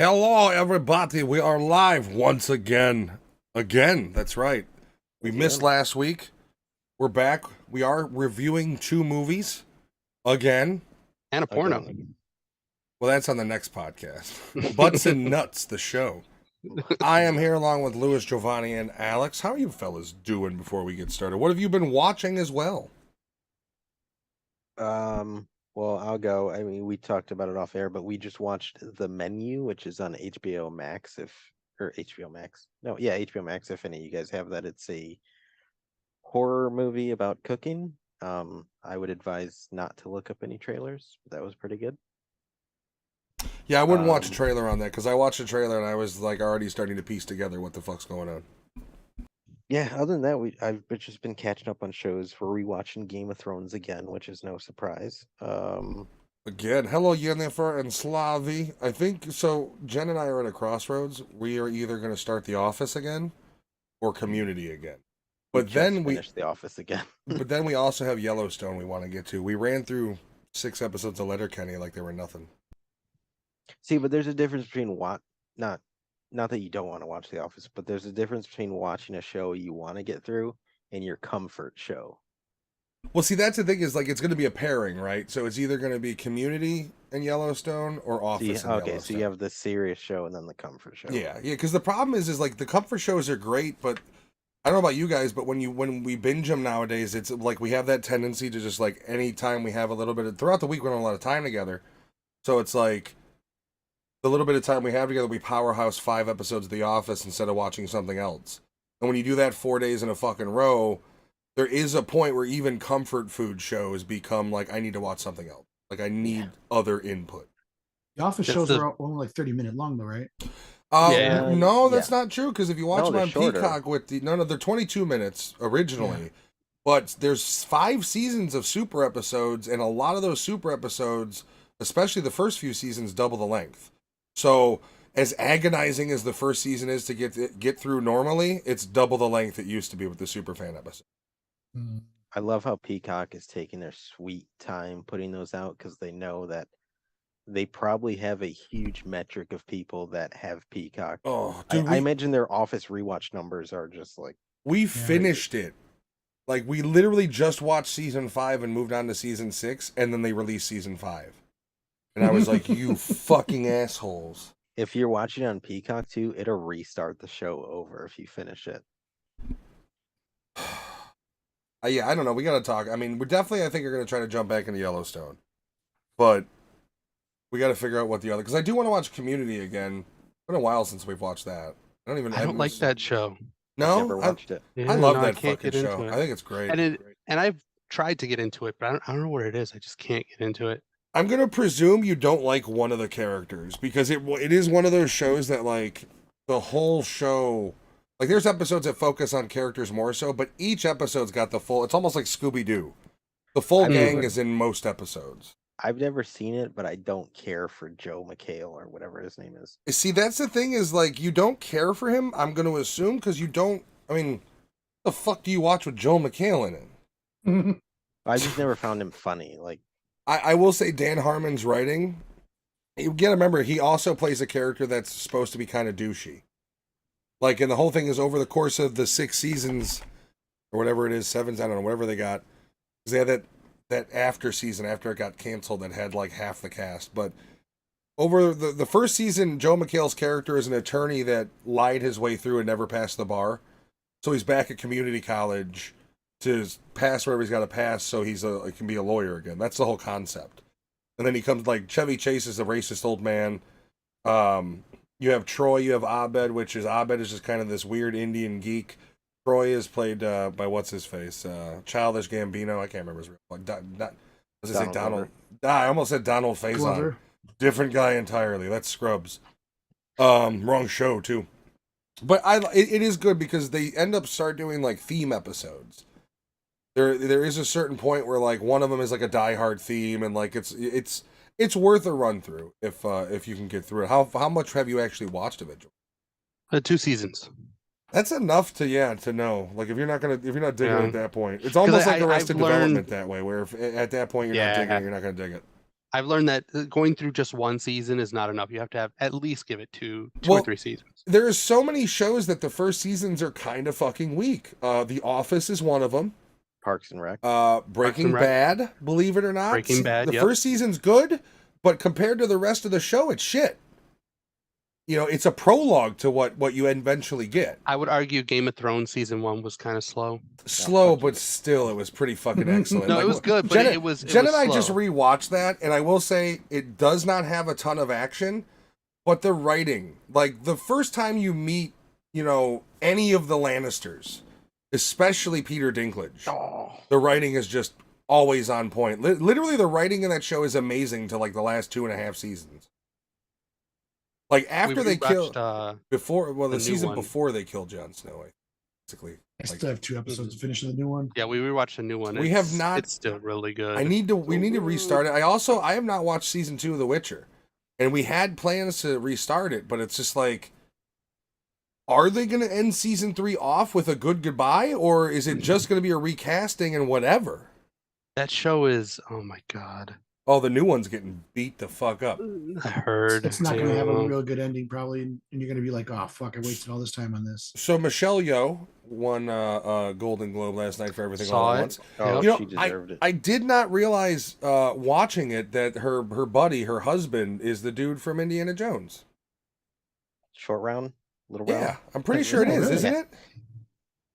Hello, everybody. We are live once again. Again, that's right. We missed last week. We're back. We are reviewing 2 movies again. And a porno. Well, that's on the next podcast. Butts and Nuts, the show. I am here along with Louis, Giovanni, and Alex. How are you fellas doing before we get started? What have you been watching as well? Well, I'll go. I mean, we talked about it off air, but we just watched The Menu, which is on HBO Max, or HBO Max. No, yeah, HBO Max, if any of you guys have that. It's a horror movie about cooking. I would advise not to look up any trailers, but that was pretty good. Yeah, I wouldn't watch a trailer on that because I watched a trailer and I was like already starting to piece together what the fuck's going on. Yeah, other than that, I've just been catching up on shows. We're rewatching Game of Thrones again, which is no surprise. Again, hello Yennefer and Slavi. I think so. Jen and I are at a crossroads. We are either going to start The Office again or Community again. But then we finish The Office again. But then we also have Yellowstone we want to get to. We ran through 6 episodes of Letterkenny like they were nothing. See, but there's a difference between not that you don't want to watch The Office, but there's a difference between watching a show you want to get through and your comfort show. Well, see, that's the thing is, like, it's going to be a pairing, right? So it's either going to be Community and Yellowstone or Office and Yellowstone. Okay, so you have the serious show and then the comfort show. Yeah, because the problem is like the comfort shows are great, but I don't know about you guys, but when we binge them nowadays, it's like we have that tendency to just like anytime we have a little bit of throughout the week, we don't have a lot of time together, so it's like the little bit of time we have together, we powerhouse 5 episodes of The Office instead of watching something else. And when you do that 4 days in a fucking row, there is a point where even comfort food shows become like, I need to watch something else. Like, I need other input. The Office shows are only like 30-minute long, though, right? No, that's not true. Because if you watch them on shorter. Peacock with they're 22 minutes originally, but there's 5 seasons of super episodes, and a lot of those super episodes, especially the first few seasons, double the length. So as agonizing as the first season is to get through normally, it's double the length it used to be with the Superfan episode. I love how Peacock is taking their sweet time putting those out because they know that they probably have a huge metric of people that have Peacock. Oh, dude, I imagine their Office rewatch numbers are just like... We finished it. Like, we literally just watched season 5 and moved on to season 6, and then they released season 5. And I was like, you fucking assholes. If you're watching on Peacock too, it'll restart the show over if you finish it. Yeah, I don't know. We got to talk. I mean, I think we're going to try to jump back into Yellowstone. But we got to figure out what the other... Because I do want to watch Community again. It's been a while since we've watched that. I don't like that show. No? I've never watched it. I love that fucking show. I think it's great. And I've tried to get into it, but I don't know what it is. I just can't get into it. I'm going to presume you don't like one of the characters. Because it is one of those shows that, like, the whole show... Like, there's episodes that focus on characters more so, but each episode's got the full... It's almost like Scooby-Doo. The full gang is in most episodes. I've never seen it, but I don't care for Joe McHale or whatever his name is. See, that's the thing is, like, you don't care for him, I'm going to assume, because you don't... I mean, the fuck do you watch with Joe McHale in it? I just never found him funny. Like, I will say Dan Harmon's writing... You gotta remember, he also plays a character that's supposed to be kind of douchey. Like, and the whole thing is over the course of the 6 seasons, or whatever it is, 7, I don't know, whatever they got, because they had that after season, after it got canceled, that had like half the cast. But over the first season, Joe McHale's character is an attorney that lied his way through and never passed the bar. So he's back at community college to pass whatever he's got to pass so he can be a lawyer again. That's the whole concept. And then he comes, like, Chevy Chase is a racist old man. You have Troy, you have Abed, Abed is just kind of this weird Indian geek. Troy is played by what's-his-face? Childish Gambino. I can't remember his real name. Donald. I almost said Donald Faison. Different guy entirely. That's Scrubs. Wrong show, too. But it is good because they end up start doing, like, theme episodes. There is a certain point where, like, one of them is like a Die Hard theme, and like it's worth a run through if you can get through it. How much have you actually watched of it? 2 seasons. That's enough to know. Like, if you're not digging it at that point, it's almost like Arrested Development that way, where if at that point you're not digging it, you're not gonna dig it. I've learned that going through just one season is not enough. You have to have at least give it two Well, or three seasons. There's so many shows that the first seasons are kind of fucking weak. The Office is one of them. Parks and Rec. Breaking Rec. Bad, believe it or not. Breaking Bad, The yep. first season's good, but compared to the rest of the show, it's shit. You know, it's a prologue to what you eventually get. I would argue Game of Thrones season 1 was kind of slow. Slow, but still, it was pretty fucking excellent. No, Like, it was good, but Jenna, it was Jen and I slow. just rewatched that, and I will say it does not have a ton of action, but the writing, like the first time you meet, you know, any of the Lannisters, especially Peter Dinklage, the writing is just always on point. Literally, the writing in that show is amazing to like the last 2.5 seasons. Like after they killed before, well, the season before they killed Jon Snow, basically. I still have 2 episodes to finish the new one. Yeah, we rewatched the new one. We have not. It's still really good. We need to restart it. I have not watched season 2 of The Witcher, and we had plans to restart it, but it's just like, are they going to end season 3 off with a good goodbye, or is it just going to be a recasting and whatever? That show is, oh my god. Oh, the new one's getting beat the fuck up. I heard. It's not going to have a real good ending, probably, and you're going to be like, "Oh fuck, I wasted all this time on this." So Michelle Yeoh won a Golden Globe last night for Everything Saw All at it. Once. Oh, You know, she deserved it. I did not realize watching it that her buddy, her husband, is the dude from Indiana Jones. Short round, little round. Yeah, I'm pretty sure it is, really? isn't it?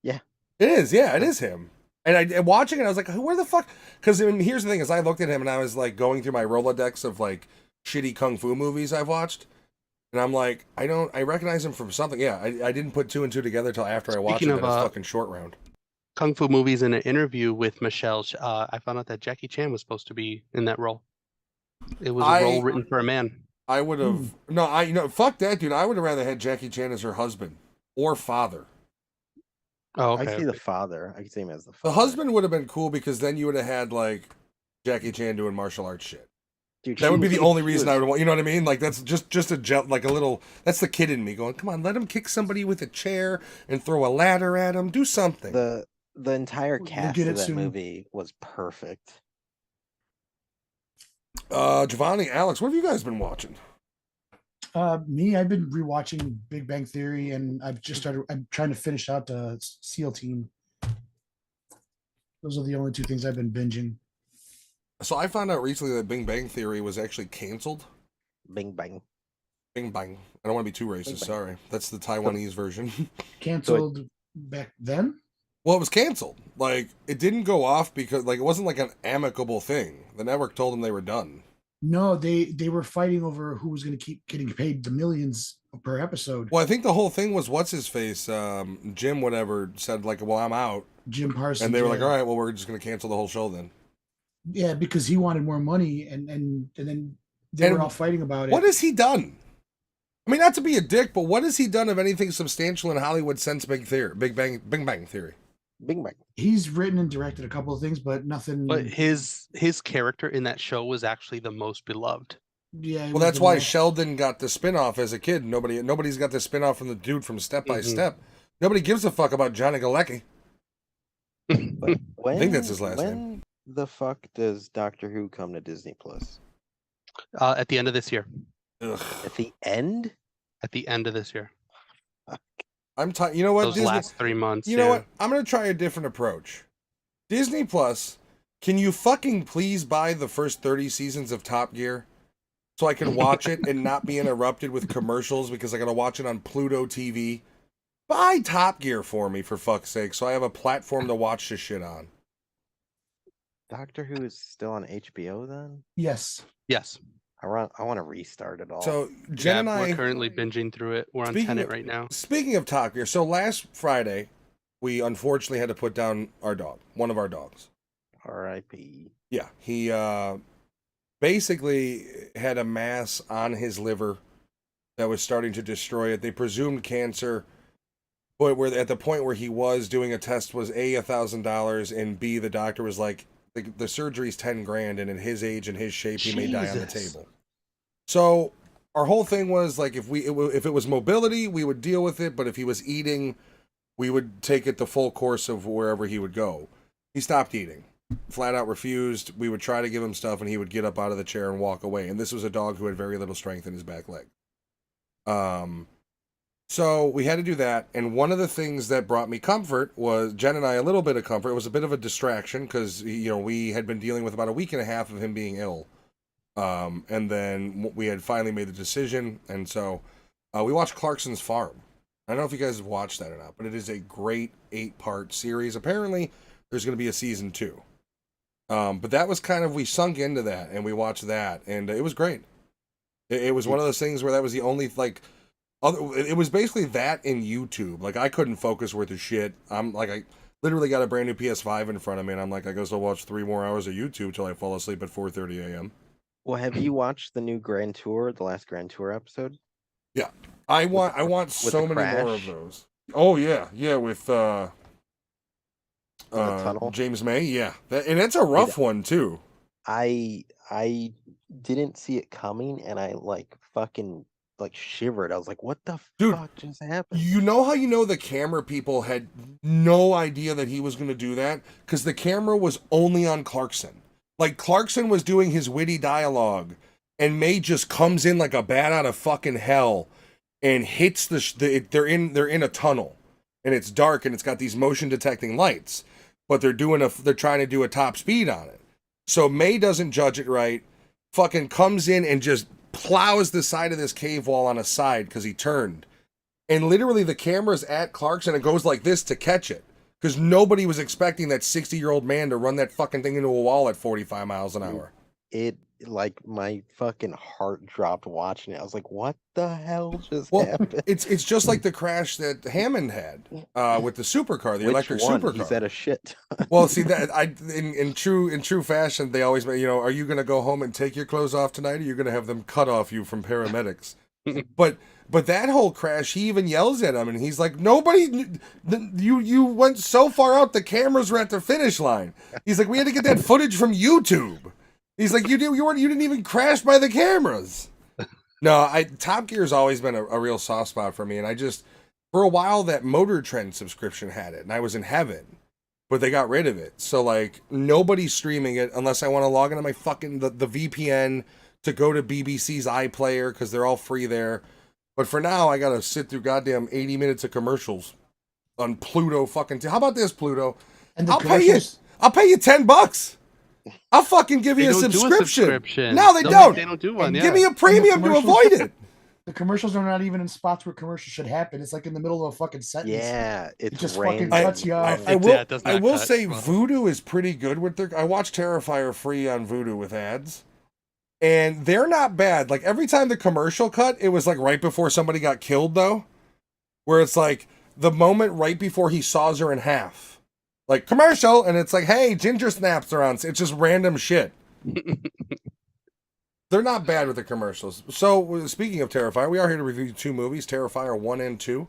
Yeah. It is. Yeah, it is him. And watching it, I was like, where the fuck? Because here's the thing: is I looked at him and I was like going through my Rolodex of like shitty kung fu movies I've watched, and I'm like, I recognize him from something. Yeah, I didn't put 2 and 2 together till after I watched it. Speaking That of, was fucking Short Round. Kung Fu movies. In an interview with Michelle, I found out that Jackie Chan was supposed to be in that role. It was a role written for a man. I would have fuck that dude. I would have rather had Jackie Chan as her husband or father. Oh, okay. I see the father. I can see him as the The father. husband would have been cool because then you would have had like Jackie Chan doing martial arts shit. Dude, That would be the only reason I was, would want. You know what I mean? Like that's just like a little. That's the kid in me going, "Come on, let him kick somebody with a chair and throw a ladder at him. Do something." The entire We'll cast get of it that soon. movie was perfect. Giovanni, Alex, what have you guys been watching? Me, I've been rewatching Big Bang Theory, and I've just started. I'm trying to finish out SEAL Team. Those are the only 2 things I've been binging. So I found out recently that Big Bang Theory was actually canceled. Bing bang. Bing bang. I don't want to be too Bing racist. bang. Sorry, that's the Taiwanese version. Canceled back then. Well, it was canceled. Like it didn't go off because like it wasn't like an amicable thing. The network told them they were done. No, they were fighting over who was going to keep getting paid the millions per episode. Well, I think the whole thing was what's his face, Jim, whatever, said like, "Well, I'm out," Jim Parsons, and they were like, yeah. "All right, well, we're just going to cancel the whole show then." Yeah, because he wanted more money, and then they were all fighting about it. What has he done? I mean, not to be a dick, but what has he done of anything substantial in Hollywood since Big Bang Theory? Bing bang. He's written and directed a couple of things, but nothing. But his character in that show was actually the most beloved. Yeah. Well, that's why Sheldon got the spinoff as a kid. Nobody's got the spinoff from the dude from Step by Step. Nobody gives a fuck about Johnny Galecki. But when, I think that's his last when name. the fuck does Doctor Who come to Disney Plus? At the end of this year. Ugh. At the end? At the end of this year. I'm tired. You know what? Those last 3 months. You know what? I'm going to try a different approach. Disney Plus, can you fucking please buy the first 30 seasons of Top Gear so I can watch it and not be interrupted with commercials because I got to watch it on Pluto TV? Buy Top Gear for me, for fuck's sake, so I have a platform to watch this shit on. Doctor Who is still on HBO then? Yes. Yes. I want to restart it all. So Jen and I we're currently binging through it. We're on Tenet right now. Speaking of Top Gear, so last Friday, we unfortunately had to put down our dog, one of our dogs. R.I.P. Yeah, he basically had a mass on his liver that was starting to destroy it. They presumed cancer, but we're at the point where he was doing a test was A, $1,000, and B, the doctor was like, the surgery's $10,000, and at his age and his shape, he may die on the table. So our whole thing was like, if it was mobility, we would deal with it, but if he was eating, we would take it the full course of wherever he would go. He stopped eating. flat out refused. We would try to give him stuff, and he would get up out of the chair and walk away. And this was a dog who had very little strength in his back leg. So we had to do that. And one of the things that brought me comfort was Jen and I a little bit of comfort. It was a bit of a distraction because, you know, we had been dealing with about a week and a half of him being ill. And then we had finally made the decision. And so we watched Clarkson's Farm. I don't know if you guys have watched that or not, but it is a great 8-part series. Apparently, there's going to be a season 2. But that was kind of, we sunk into that and we watched that, and it was great. It was one of those things where that was the only, like, it was basically that in YouTube. Like, I couldn't focus worth a shit. I literally got a brand new PS5 in front of me, and I'm like, I guess I'll watch 3 more hours of YouTube till I fall asleep at 4:30 a.m. Well, have you watched the new Grand Tour, the last Grand Tour episode? Yeah. I want so many more of crash? those. Oh, yeah. Yeah, with the tunnel? James May. Yeah. And it's a rough one, too. I didn't see it coming, and I fucking shivered. I was like, what the Dude, fuck just happened? You know how you know the camera people had no idea that he was going to do that? Because the camera was only on Clarkson. Like, Clarkson was doing his witty dialogue, and May just comes in like a bat out of fucking hell and hits they're in a tunnel, and it's dark, and it's got these motion detecting lights, but they're trying to do a top speed on it. So May doesn't judge it right, fucking comes in and just plows the side of this cave wall on a side because he turned. And literally the camera's at Clarkson and it goes like this to catch it. Because nobody was expecting that 60-year-old man to run that fucking thing into a wall at 45 miles an hour. It, my fucking heart dropped watching it. I was like, what the hell just happened? It's just like the crash that Hammond had with the supercar, the electric supercar. He's at a shit. Well, see that in true fashion, they always, you know, are you going to go home and take your clothes off tonight, or are you going to have them cut off you from paramedics? But that whole crash, he even yells at him, and he's like, nobody, you went so far out, the cameras were at the finish line. He's like, we had to get that footage from YouTube. He's like, you didn't even crash by the cameras. No, Top Gear's always been a real soft spot for me, and I just, for a while, that Motor Trend subscription had it, and I was in heaven, but they got rid of it. So, like, nobody's streaming it unless I want to log into my fucking, the VPN to go to BBC's iPlayer, because they're all free there. But for now, I gotta sit through goddamn 80 minutes of commercials on Pluto fucking, how about this, Pluto? And the I'll pay you $10. I'll fucking give you a subscription. No, they don't. They don't do one. Yeah. Give me a premium to avoid it. The commercials are not even in spots where commercials should happen. It's like in the middle of a fucking sentence. Yeah, It it's just random. fucking cuts you off. I will say Voodoo is pretty good with their. I watch Terrifier free on Voodoo with ads, and they're not bad. Like every time the commercial cut, it was like right before somebody got killed though, where it's like the moment right before he saws her in half. Like commercial, and it's like, hey, ginger snaps are on. It's just random shit. They're not bad with the commercials. So, speaking of Terrifier, we are here to review 2 movies, Terrifier 1 and 2,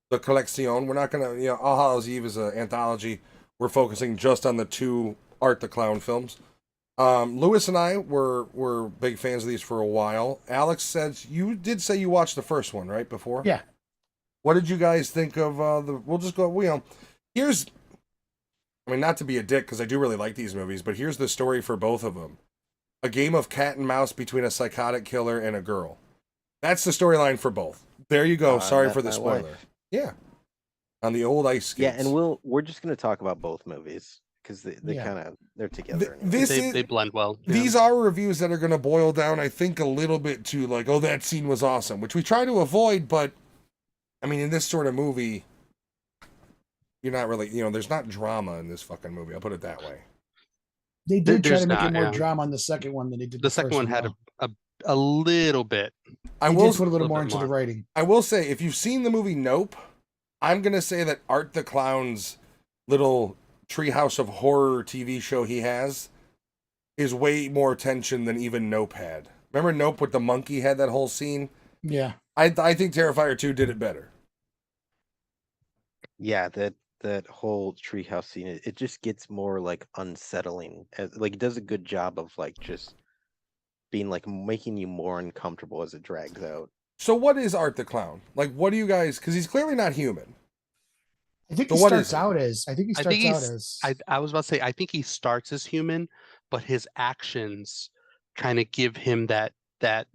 the Collection. We're not going to, All Hallows Eve is an anthology. We're focusing just on the 2 Art the Clown films. Lewis and I were big fans of these for a while. Alex says, you did say you watched the first one, right, before? Yeah. What did you guys think of we'll just go, here's, I mean, not to be a dick, because I do really like these movies, but here's the story for both of them. A game of cat and mouse between a psychotic killer and a girl. That's the storyline for both. There you go. Sorry for the spoiler. Yeah. On the old ice skates. Yeah, and we're just going to talk about both movies, because they kind of, they're together. They blend well. These are reviews that are going to boil down, I think, a little bit to like, oh, that scene was awesome, which we try to avoid, but, I mean, in this sort of movie, you're not really, there's not drama in this fucking movie. I'll put it that way. They did try to make it more drama on the second one than they did the second one. Had a little bit. I will put a little more into the writing. I will say, if you've seen the movie Nope, I'm going to say that Art the Clown's little Treehouse of Horror TV show he has is way more tension than even Nope had. Remember Nope with the monkey had that whole scene? Yeah. I think Terrifier 2 did it better. Yeah, that whole treehouse scene, it just gets more like unsettling. Like it does a good job of like just being like making you more uncomfortable as it drags out. So what is Art the Clown? Like, what do you guys? Because he's clearly not human. I think So he what is starts it? out as. I think he I think starts out he's. as. I was about to say. I think he starts as human, but his actions kind of give him that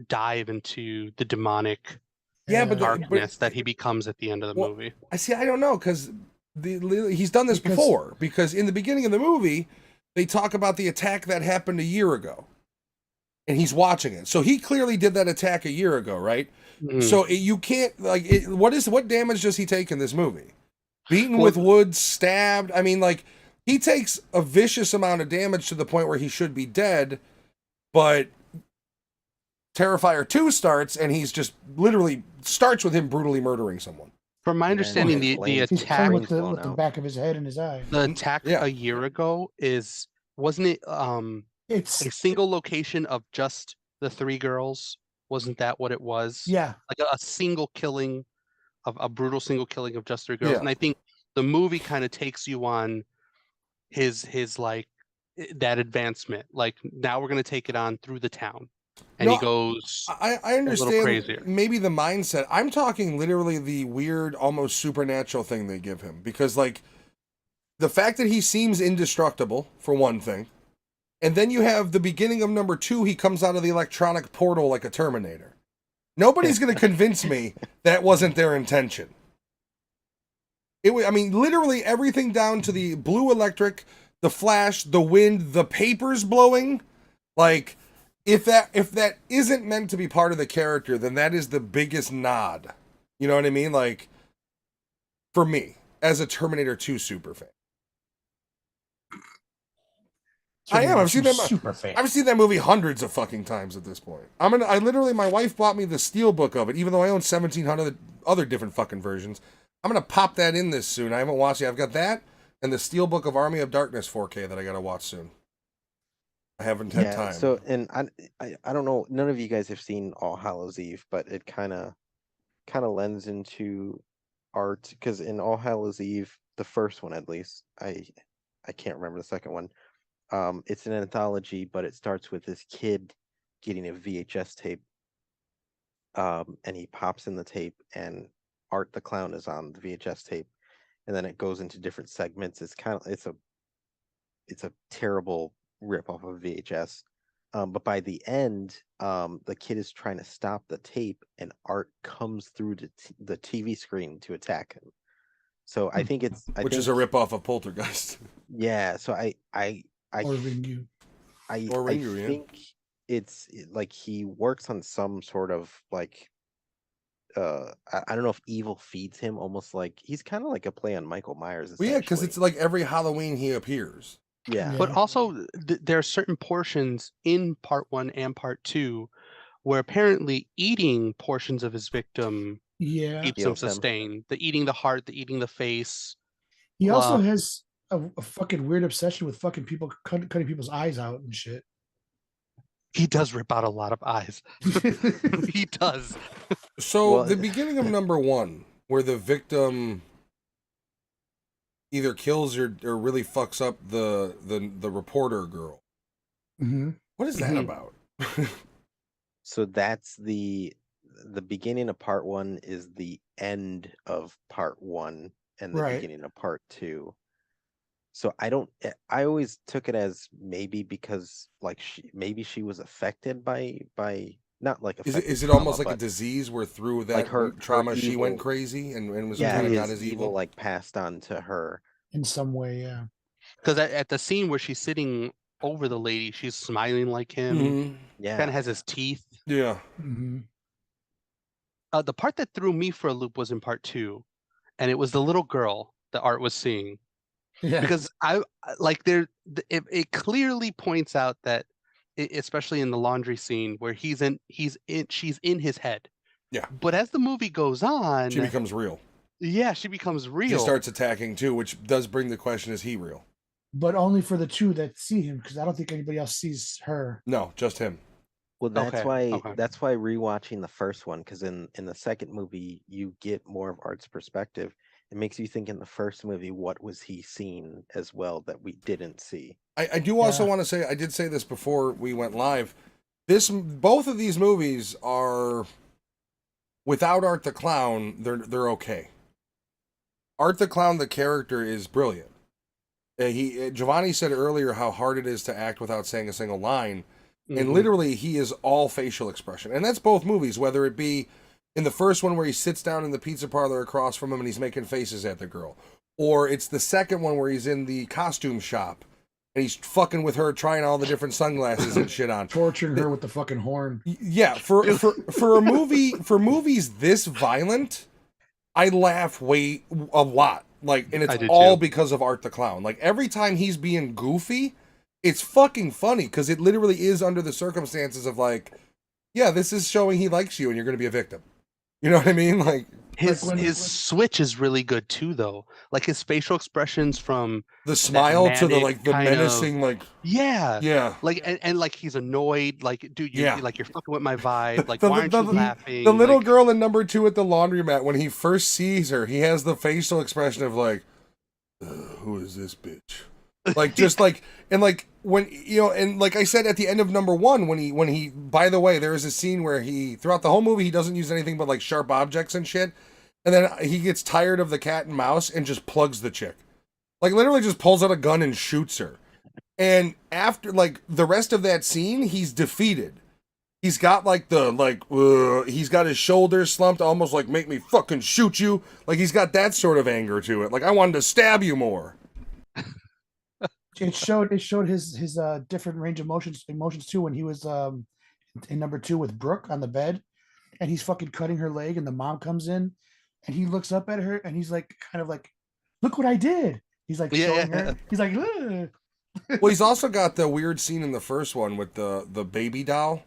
dive into the demonic Yeah, but darkness that he becomes at the end of the well, movie. I don't know because he's done this Because- before. Because in the beginning of the movie, they talk about the attack that happened a year ago, and he's watching it. So he clearly did that attack a year ago, right? Mhm. So you can't like what damage does he take in this movie? Beaten Well- with wood, stabbed. I mean, like he takes a vicious amount of damage to the point where he should be dead, but Terrifier 2 starts and he's just literally starts with him brutally murdering someone. From my And understanding, the flames- He's attack playing Brain's with blown the out. back of his head and his eye. the attack Yeah. a year ago wasn't it It's a single location of just the three girls? Wasn't that what it was? yeah. Like a single killing of a brutal single killing of just three girls. Yeah. And I think the movie kind of takes you on his like that advancement. Like now we're gonna take it on through the town. And No, he goes I little understand crazier. maybe the mindset. I'm talking literally the weird, almost supernatural thing they give him. Because, like, the fact that he seems indestructible, for one thing. And then you have the beginning of number 2, he comes out of the electronic portal like a Terminator. Nobody's going to convince me that wasn't their intention. I mean, literally everything down to the blue electric, the flash, the wind, the papers blowing. Like, if that isn't meant to be part of the character, then that is the biggest nod. You know what I mean? Like, for me, as a Terminator 2 super fan. I am. I've seen that. Super fan. I've seen that movie hundreds of fucking times at this point. I literally, my wife bought me the steel book of it, even though I own 1,700 other different fucking versions. I'm gonna pop that in this soon. I haven't watched it. I've got that and the steel book of Army of Darkness 4K that I gotta watch soon. I haven't had time. So, and I don't know. None of you guys have seen All Hallows Eve, but it kind of lends into art because in All Hallows Eve, the first one at least, I can't remember the second one. It's an anthology, but it starts with this kid getting a VHS tape. And he pops in the tape, and Art the Clown is on the VHS tape, and then it goes into different segments. It's a terrible rip off of VHS. But by the end, the kid is trying to stop the tape, and Art comes through the TV screen to attack him. So I think it's which is a ripoff of Poltergeist. Yeah. So I Or Ringu. Ringu, yeah. think it's like he works on some sort of like I don't know if evil feeds him, almost like he's kind of like a play on Michael Myers. Well, yeah, because it's essentially. like every Halloween he appears. Yeah. But Yeah. also, there are certain portions in part 1 and part 2 where apparently eating portions of his victim Yeah. keeps him Heals him. sustained. The eating the heart, the eating the face. He also Wow. has a fucking weird obsession with fucking people cutting people's eyes out and shit. He does rip out a lot of eyes. He does. So Well, the beginning of number 1, where the victim either kills or really fucks up the reporter girl. hmm What is that Mhm. about? So that's the beginning of part 1 is the end of part 1 and the Right. beginning of part 2. So I always took it as maybe because like maybe she was affected by not like Is affected it trauma, almost like a but disease where through that like her trauma she went evil- crazy and was yeah, kind of his not as evil? like passed on to her. In some way, yeah. Because at the scene where she's sitting over the lady, she's smiling like him. Mhm. Yeah. Kind of has his teeth. Yeah. hmm The part that threw me for a loop was in part 2, and it was the little girl that Art was seeing. Yeah. Because it clearly points out that, especially in the laundry scene where she's in his head. Yeah. But as the movie goes on, She becomes real. she becomes real. She starts attacking too, which does bring the question: is he real? But only for the two that see him, because I don't think anybody else sees her. No, just him. Well, that's Okay, why okay. rewatching the first one, because in the second movie you get more of Art's perspective. It makes you think in the first movie, what was he seeing as well that we didn't see? I do also Yeah. want to say, I did say this before we went live. Both of these movies are, without Art the Clown, they're okay. Art the Clown, the character, is brilliant. Giovanni said earlier how hard it is to act without saying a single line, and Mhm. literally he is all facial expression, and that's both movies. Whether it be in the first one where he sits down in the pizza parlor across from him and he's making faces at the girl, or it's the second one where he's in the costume shop and he's fucking with her, trying all the different sunglasses and shit on. Torturing her with the fucking horn. Yeah, for a movie, for movies this violent, I laugh a lot. Like, and I it's do all too. because of Art the Clown. Like, every time he's being goofy, it's fucking funny because it literally is under the circumstances of like, yeah, this is showing he likes you and you're going to be a victim. You know what I mean? Like, His switch is really good too, though. Like his facial expressions from the smile to the manic like the kind of- menacing, like, yeah, yeah. like and like he's annoyed. Like, dude, Yeah. like you're fucking with my vibe. Like, The- why aren't the- you laughing? The little Like, girl in number 2 at the laundromat, when he first sees her, he has the facial expression of like, who is this bitch? Like, just like, and like when and like I said at the end of number 1, when he by the way, there is a scene where he, throughout the whole movie, he doesn't use anything but like sharp objects and shit, and then he gets tired of the cat and mouse and just plugs the chick, like literally just pulls out a gun and shoots her. And after like the rest of that scene, he's defeated. He's got like he's got his shoulders slumped, almost like, make me fucking shoot you. Like, he's got that sort of anger to it. Like, I wanted to stab you more. It showed his different range of emotions too when he was in number 2 with Brooke on the bed, and he's fucking cutting her leg, and the mom comes in, and he looks up at her, and he's like, kind of like, look what I did. He's like showing her. He's like, ugh. Well, he's also got the weird scene in the first one with the baby doll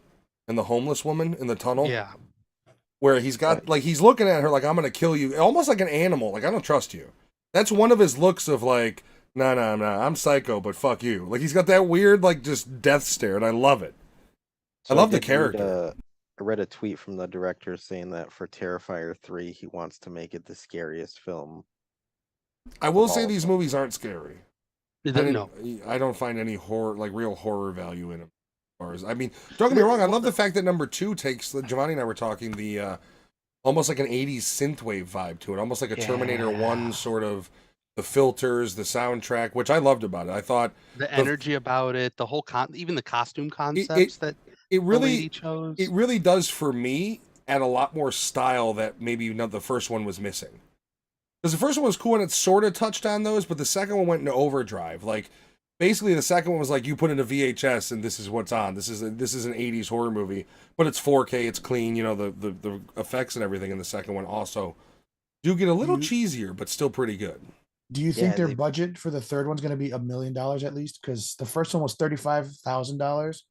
and the homeless woman in the tunnel. yeah, Where he's got, like, he's looking at her like, I'm going to kill you. Almost like an animal. Like, I don't trust you. That's one of his looks of like, no, I'm psycho, but fuck you. Like, he's got that weird, like, just death stare, and I love it. I love the did read, character. I read a tweet from the director saying that for Terrifier 3, he wants to make it the scariest film. I will of say all these time. movies aren't scary. no. I don't find any horror, like real horror value in them. As far as, I mean, don't get me wrong, I love the fact that number 2 takes, Giovanni and I were talking, the almost like an 80s synthwave vibe to it, almost like a Terminator 1 sort of, the filters, the soundtrack, which I loved about it. I thought The energy about it, the whole even the costume concepts that it the lady really chose. it really does for me add a lot more style that maybe the first one was missing. Because the first one was cool and it sort of touched on those, but the second one went into overdrive. Like, basically, the second one was like, you put in a VHS and this is what's on. This is an 80s horror movie, but it's 4K, it's clean. The effects and everything in the second one also do get a little cheesier, but still pretty good. Do you think Yeah, their they- budget for the third one's going to be $1 million at least? Because the first one was $35,000,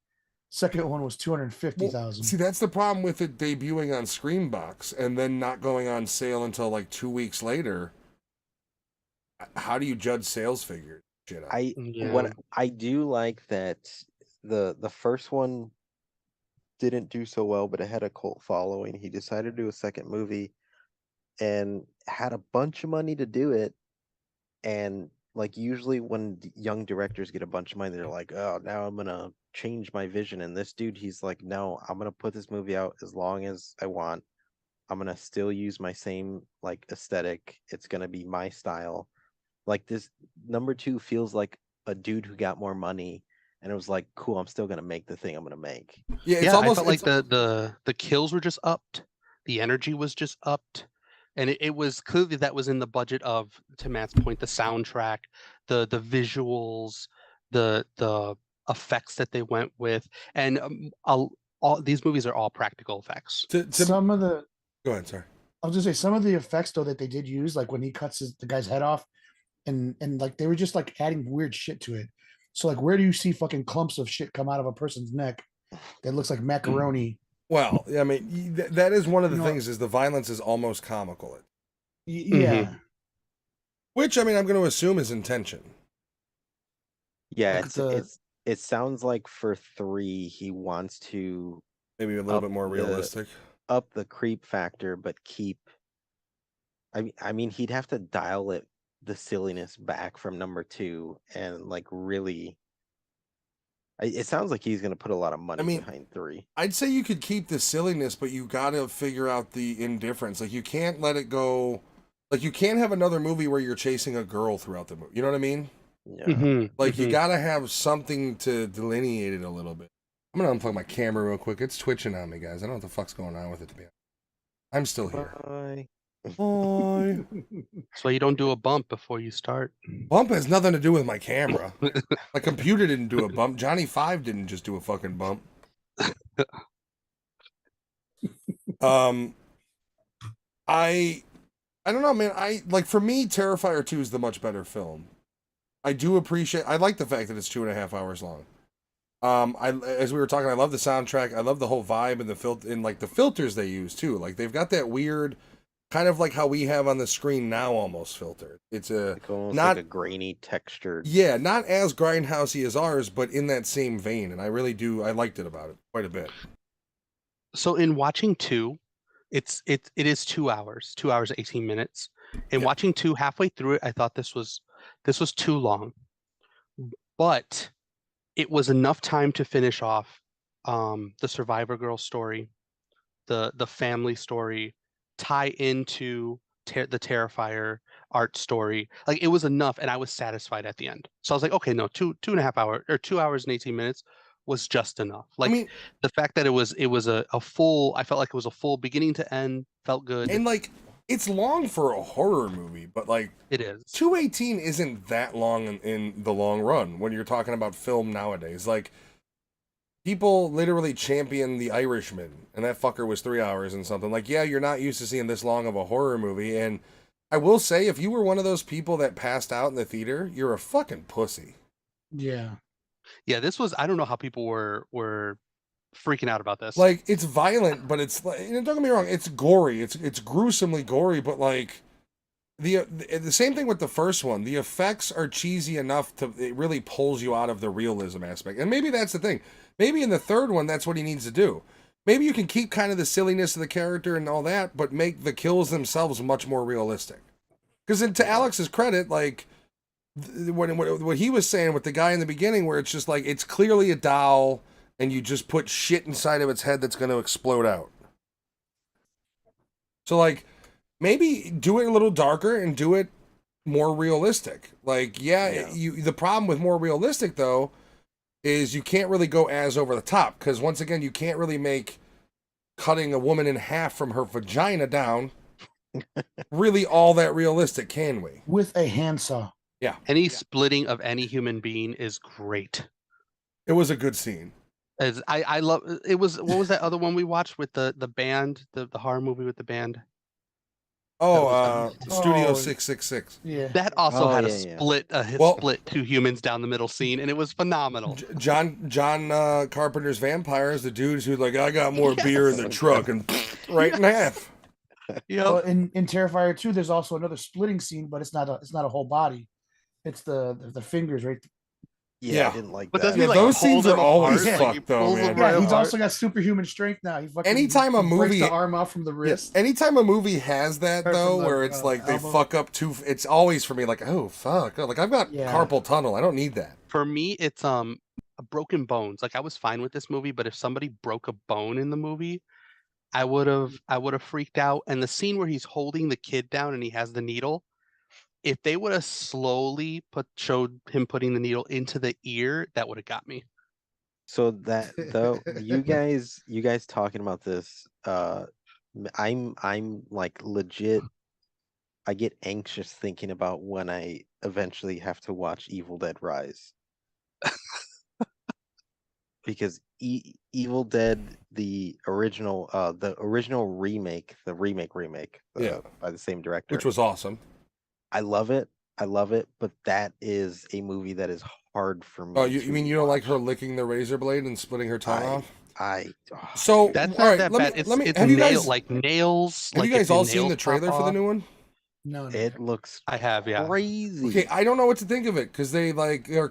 second one was $250,000. See, that's the problem with it debuting on Screambox and then not going on sale until like 2 weeks later. How do you judge sales figures? Shit. What I do like that the first one didn't do so well, but it had a cult following. He decided to do a second movie and had a bunch of money to do it. And like usually when young directors get a bunch of money, they're like, oh, now I'm gonna change my vision. And this dude, he's like, no, I'm gonna put this movie out as long as I want. I'm gonna still use my same like aesthetic. It's gonna be my style. Like this number 2 feels like a dude who got more money and it was like, cool, I'm still gonna make the thing I'm gonna make. Yeah, it's I almost felt like the kills were just upped, the energy was just upped, and it was clearly that was in the budget of, to Matt's point, the soundtrack, the visuals, the effects that they went with, and all these movies are all practical effects. Some of the Go ahead, sorry. I was gonna say some of the effects though that they did use, like when he cuts the guy's head off, and like they were just like adding weird shit to it. So like, where do you see fucking clumps of shit come out of a person's neck that looks like macaroni? Well, I mean, that is one of the You know- things, is the violence is almost comical. Yeah, Which, I mean, I'm going to assume is intention. Yeah, Look at it sounds like for 3 he wants to Maybe a little Up bit more the- realistic. up the creep factor, but keep. I mean, he'd have to dial the silliness back from number 2 and like really. It sounds like he's gonna put a lot of money behind 3. I'd say you could keep the silliness, but you got to figure out the indifference. Like, you can't let it go Like you can't have another movie where you're chasing a girl throughout the movie. You know what I mean? Yeah. Mhm, Like you mhm. gotta have something to delineate it a little bit. I'm gonna unplug my camera real quick. It's twitching on me, guys. I don't know what the fuck's going on with it to be honest. I'm still here. Bye. Bye. That's why you don't do a bump before you start. Bump has nothing to do with my camera. My computer didn't do a bump. Johnny Five didn't just do a fucking bump. I don't know, man. I like for me, Terrifier 2 is the much better film. I do appreciate. I like the fact that it's 2.5 hours long. As we were talking, I love the soundtrack. I love the whole vibe and the filter and like the filters they use too. Like they've got that weird, kind of like how we have on the screen now, almost filtered. It's a Like almost not like a grainy textured. yeah, not as grindhousey as ours, but in that same vein. And I really do. I liked it about it quite a bit. So in watching 2, it is 2 hours, 2 hours 18 minutes. And Yeah. watching 2 halfway through it, I thought this was too long. But it was enough time to finish off the Survivor Girl story, the family story, tie into the Terrifier art story. Like it was enough, and I was satisfied at the end. So I was like, okay, no, 2.5 hours or 2 hours and 18 minutes was just enough. Like I mean, the fact that it was a full, I felt like it was a full beginning to end, felt good. and like it's long for a horror movie, but like It is. 218 isn't that long in the long run when you're talking about film nowadays. Like people literally champion The Irishman, and that fucker was 3 hours and something. Like, yeah, you're not used to seeing this long of a horror movie. And I will say, if you were one of those people that passed out in the theater, you're a fucking pussy. Yeah. Yeah, this was, I don't know how people were freaking out about this. Like, it's violent, but it's like, don't get me wrong, it's gory. It's gruesomely gory, but like the same thing with the first one. The effects are cheesy enough to it really pulls you out of the realism aspect. And maybe that's the thing. Maybe in the third one, that's what he needs to do. Maybe you can keep kind of the silliness of the character and all that, but make the kills themselves much more realistic. Because to Alex's credit, like what he was saying with the guy in the beginning, where it's just like it's clearly a doll, and you just put shit inside of its head that's going to explode out. So like maybe do it a little darker and do it more realistic. Like Yeah. the problem with more realistic though is you can't really go as over the top, because once again you can't really make cutting a woman in half from her vagina down really all that realistic, can we? With a handsaw. Any splitting of any human being is great. It was a good scene. As I love it. Was what was that other one we watched with the band, the horror movie with the band? Oh, Studio Oh. 666. Yeah. That also Oh, had yeah. a Well- split two humans down the middle scene, and it was phenomenal. John Carpenter's vampires, the dudes who like I got more beer in the truck and right in half. Well, in Terrifier 2, there's also another splitting scene, but it's not a whole body. It's the fingers, right? Yeah. I didn't like But that. doesn't Yeah, he like those pull scenes are them always apart? fucked, He though, pulls man. them Yeah, right he's apart. also got superhuman strength now. He fucking Anytime a he breaks movie- the arm off from the wrist. Anytime a movie has that Or though, from the, where it's like they elbow. fuck up it's always for me like, oh fuck, like I've got Yeah. carpal tunnel. I don't need that. For me, it's broken bones. Like I was fine with this movie, but if somebody broke a bone in the movie, I would have freaked out. And the scene where he's holding the kid down and he has the needle, if they would have slowly showed him putting the needle into the ear, that would have got me. So that though you guys talking about this, I'm like legit. I get anxious thinking about when I eventually have to watch Evil Dead Rise. Because Evil Dead, the original remake, Yeah. by the same director. Which was awesome. I love it, but that is a movie that is hard for me. Oh, you to mean you don't like her watch. licking the razor blade and splitting her tongue off? So That's all not right, that let bad. me- It's let me- it's have you nail, guys- like nails. Have like you if guys the all seen nails the pop trailer for the off. new one? No, it looks I have, yeah. crazy. Okay, I don't know what to think of it because they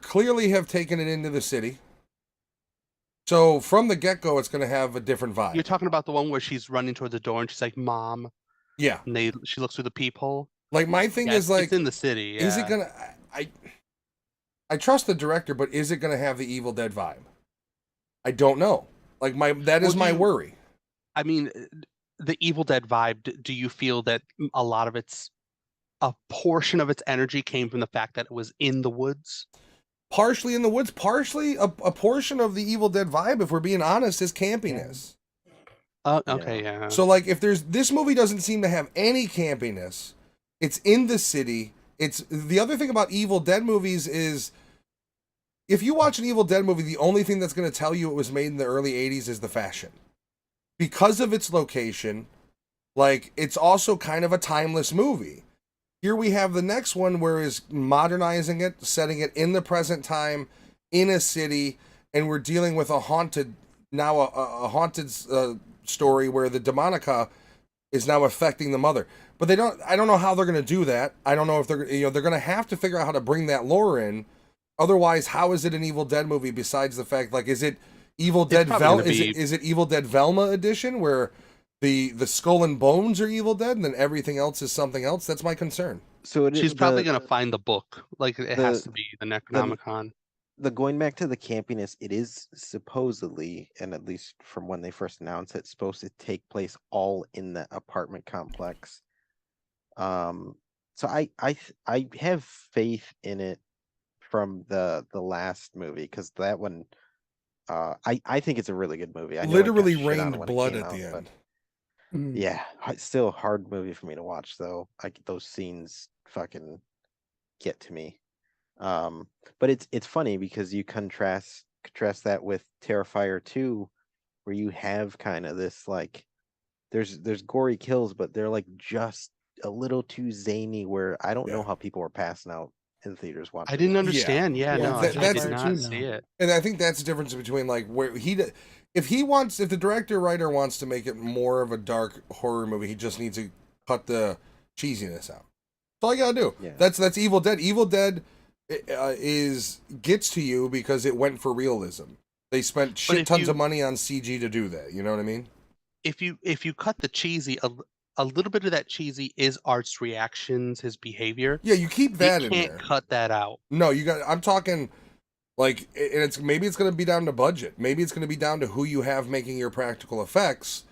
clearly have taken it into the city. So from the get go, it's going to have a different vibe. You're talking about the one where she's running toward the door and she's like, "Mom," Yeah, and she looks through the peephole. like my thing Yeah, is like, it's in the city. is it yeah. gonna? I trust the director, but is it gonna have the Evil Dead vibe? I don't know. Like that is my worry. I mean, the Evil Dead vibe. Do you feel that a lot of it's a portion of its energy came from the fact that it was in the woods? Partially in the woods, partially a portion of the Evil Dead vibe, if we're being honest, is campiness. Okay, yeah. So like if there's this movie doesn't seem to have any campiness. It's in the city. It's the other thing about Evil Dead movies is if you watch an Evil Dead movie, the only thing that's going to tell you it was made in the early 80s is the fashion. Because of its location, like it's also kind of a timeless movie. Here we have the next one where is modernizing it, setting it in the present time in a city, and we're dealing with a haunted story where the demonica is now affecting the mother. But I don't know how they're going to do that. I don't know if they're going to have to figure out how to bring that lore in. Otherwise, how is it an Evil Dead movie besides the fact, like, is it Evil Dead is it Evil Dead Velma edition where the skull and bones are Evil Dead and then everything else is something else? That's my concern. So she's probably going to find the book. Like it has to be the Necronomicon. The going back to the campiness, it is supposedly, and at least from when they first announced it, supposed to take place all in the apartment complex. So I have faith in it from the last movie because that one, I think it's a really good movie. I know literally rained blood at the end. Yeah, it's still a hard movie for me to watch though. Those scenes fucking get to me. But it's funny because you contrast that with Terrifier 2, where you have kind of this like there's gory kills, but they're like just a little too zany where I don't know how people were passing out in theaters watching. I didn't understand. I did not see it. And I think that's the difference between like where if the director writer wants to make it more of a dark horror movie, he just needs to cut the cheesiness out. That's all you gotta do. Yeah. That's Evil Dead. Evil Dead gets to you because it went for realism. They spent tons of money on CG to do that. You know what I mean? If you cut the cheesy, a little bit of that cheesy is Art's reactions, his behavior. Yeah, you keep that in there. You can't cut that out. No, I'm talking like, and maybe it's going to be down to budget. Maybe it's going to be down to who you have making your practical effects.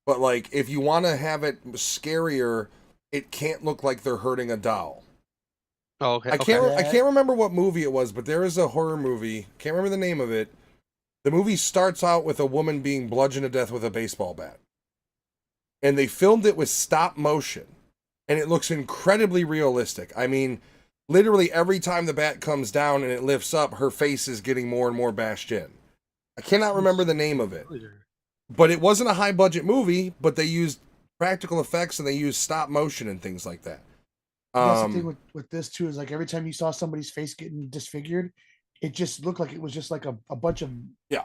But like, if you want to have it scarier, it can't look like they're hurting a doll. Oh, okay. I can't remember what movie it was, but there is a horror movie. Can't remember the name of it. The movie starts out with a woman being bludgeoned to death with a baseball bat. And they filmed it with stop motion. And it looks incredibly realistic. I mean, literally every time the bat comes down and it lifts up, her face is getting more and more bashed in. I cannot remember the name of it. But it wasn't a high budget movie, but they used practical effects and they used stop motion and things like that. That's the thing with this too, is like every time you saw somebody's face getting disfigured, it just looked like it was just like a bunch of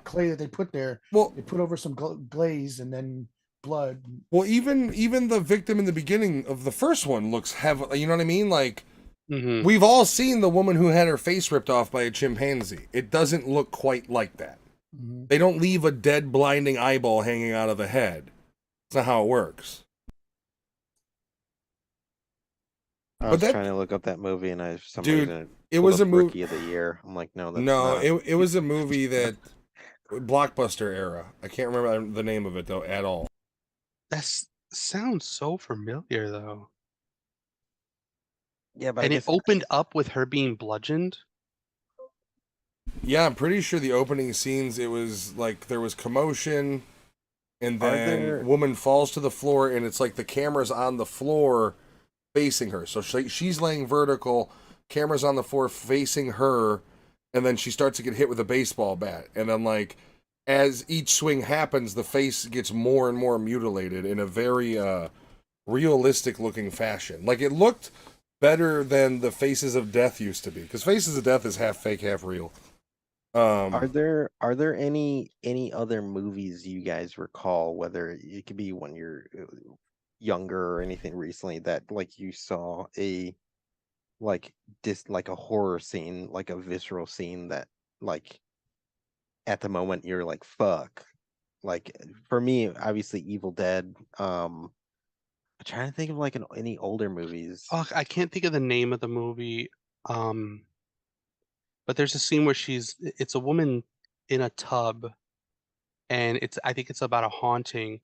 clay that they put there. Well, they put over some glaze and then blood. Well, even the victim in the beginning of the first one looks heavy. You know what I mean? Like, we've all seen the woman who had her face ripped off by a chimpanzee. It doesn't look quite like that. They don't leave a dead, blinding eyeball hanging out of the head. That's not how it works. I was trying to look up that movie, and it was a movie of the year. I'm like, no, that's no, not. It was a movie that Blockbuster era. I can't remember the name of it though at all. That sounds so familiar though. Yeah, but it opened up with her being bludgeoned. Yeah, I'm pretty sure the opening scenes, it was like there was commotion, and then woman falls to the floor, and it's like the camera's on the floor facing her. So she's laying vertical, camera's on the floor facing her, and then she starts to get hit with a baseball bat. And then like as each swing happens, the face gets more and more mutilated in a very realistic looking fashion. Like it looked better than the Faces of Death used to be, because Faces of Death is half fake, half real. Are there any other movies you guys recall, whether it could be when you're younger or anything recently, that like you saw a horror scene, like a visceral scene that like at the moment you're like, fuck? Like for me, obviously Evil Dead. I'm trying to think of like any older movies. Oh, I can't think of the name of the movie. But there's a scene where it's a woman in a tub, and I think it's about a haunting,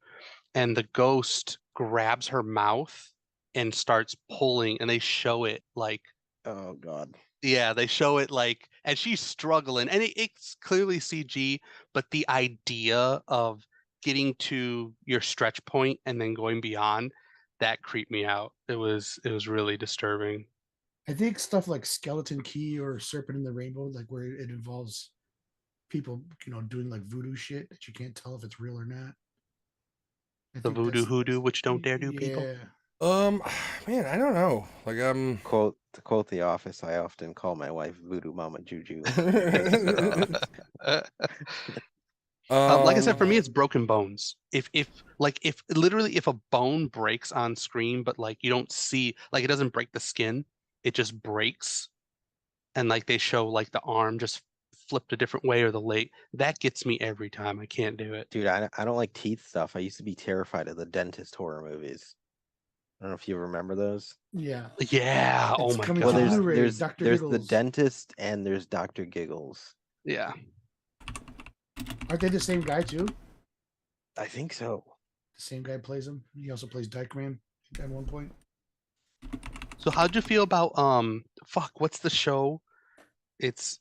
and the ghost grabs her mouth and starts pulling, and they show it like, Oh God. yeah, they show it like, and she's struggling, and it's clearly CG, but the idea of getting to your stretch point and then going beyond, that creeped me out. It was really disturbing. I think stuff like Skeleton Key or Serpent in the Rainbow, like where it involves people, doing like voodoo shit that you can't tell if it's real or not. I The think voodoo that's hoodoo, which don't dare do people. yeah. Man, I don't know. Like, To quote The Office, I often call my wife Voodoo Mama Juju. Like I said, for me, um, it's broken bones. If literally if a bone breaks on screen, but like you don't see, like it doesn't break the skin, it just breaks, and like they show like the arm just flipped a different way or the leg, that gets me every time. I can't do it. Dude, I don't like teeth stuff. I used to be terrified of the dentist horror movies. I don't know if you remember those. Yeah. Yeah. Oh It's my coming Well, to god. Blu-ray, there's Dr. there's the Giggles. dentist and there's Dr. Giggles. Yeah. Aren't they the same guy too? I think so. The same guy plays him. He also plays Dyke Man at one point. So how'd you feel about fuck, what's the show? It's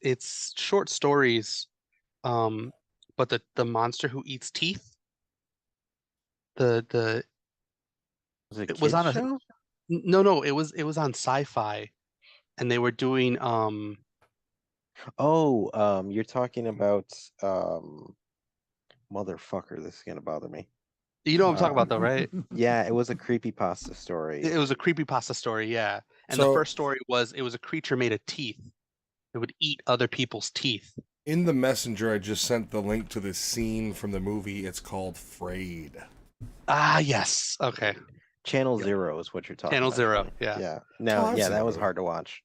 short stories, but the monster who eats teeth. The Was it it was kids on a show? no, it was on Sci-Fi, and they were doing Oh, you're talking about motherfucker, this is gonna bother me. you know what I'm talking about though, right? Yeah, it was a creepypasta story. It was a creepypasta story, yeah. And the So- first story was it was a creature made of teeth. It would eat other people's teeth. in the messenger, I just sent the link to this scene from the movie. It's called Frayed. Ah, yes. Okay. Channel Zero is what you're talking Channel about. Zero, Tony. yeah. Yeah. Oh, No, I've yeah, seen that that was movie. hard to watch.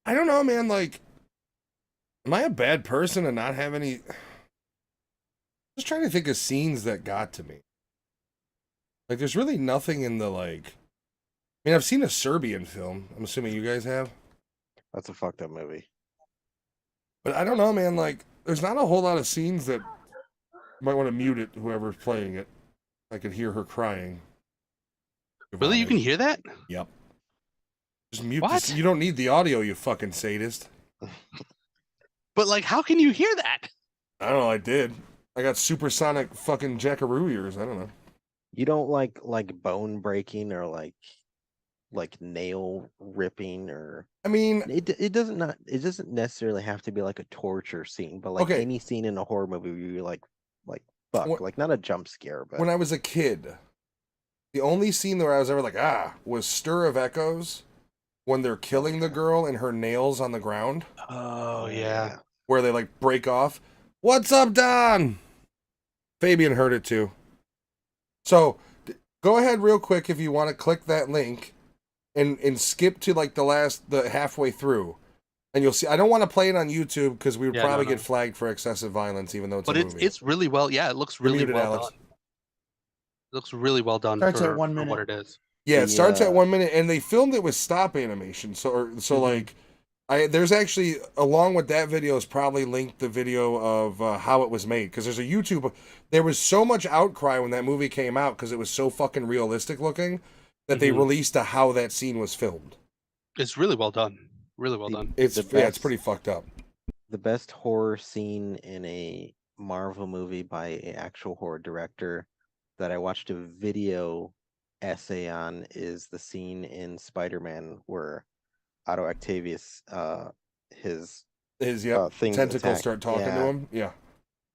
I don't know, man. Like, am I a bad person to not have any? Just trying to think of scenes that got to me. Like, there's really nothing in the like. I mean, I've seen a Serbian film. I'm assuming you guys have. That's a fucked up movie. But I don't know, man. Like, there's not a whole lot of scenes that you might want to mute it. Whoever's playing it, I could hear her crying. Really, you can hear that? Yep. Just mute What? this. You don't need the audio, you fucking sadist. But like, how can you hear that? I don't know. I did. I got supersonic fucking jackaroo ears. I don't know. You don't like bone breaking or like nail ripping or I mean, it doesn't necessarily have to be like a torture scene, but like Okay. any scene in a horror movie where you're like fuck, What- like not a jump scare, but when I was a kid, the only scene where I was ever like, was Stir of Echoes when they're killing the girl and her nails on the ground, Oh yeah. where they like break off. What's up, Don? Fabian heard it too. So go ahead real quick if you want to click that link and skip to like the halfway through. And you'll see. I don't want to play it on YouTube because we would Yeah, probably no. get flagged for excessive violence, even though it's But a it's movie. it's really well. Yeah, it looks really muted, well Alex. done. It looks really well done Starts at for 1 what minute. it is. Yeah, it The, starts at 1 minute, and they filmed it with stop animation. So like, there's actually along with that video is probably linked the video of how it was made because there's a YouTube. There was so much outcry when that movie came out because it was so fucking realistic looking that they Mhm. released how that scene was filmed. It's really well done. Really well The- done. It's The yeah, it's best- pretty fucked up. the best horror scene in a Marvel movie by an actual horror director that I watched a video essay on is the scene in Spider-Man where Otto Octavius his His things tentacles attack. start talking to Yeah. him. Yeah,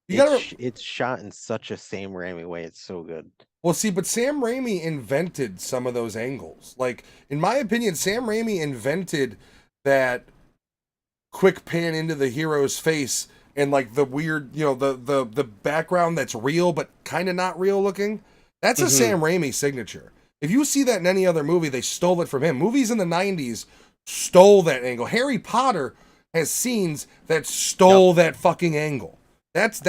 you gotta. it's shot in such a Sam Raimi way. It's so good. Well, see, but Sam Raimi invented some of those angles. Like, in my opinion, Sam Raimi invented that quick pan into the hero's face and like the weird, the background that's real but kind of not real looking. That's a Mhm. Sam Raimi signature. If you see that in any other movie, they stole it from him. Movies in the 90s stole that angle. Harry Potter has scenes that stole that fucking angle. That's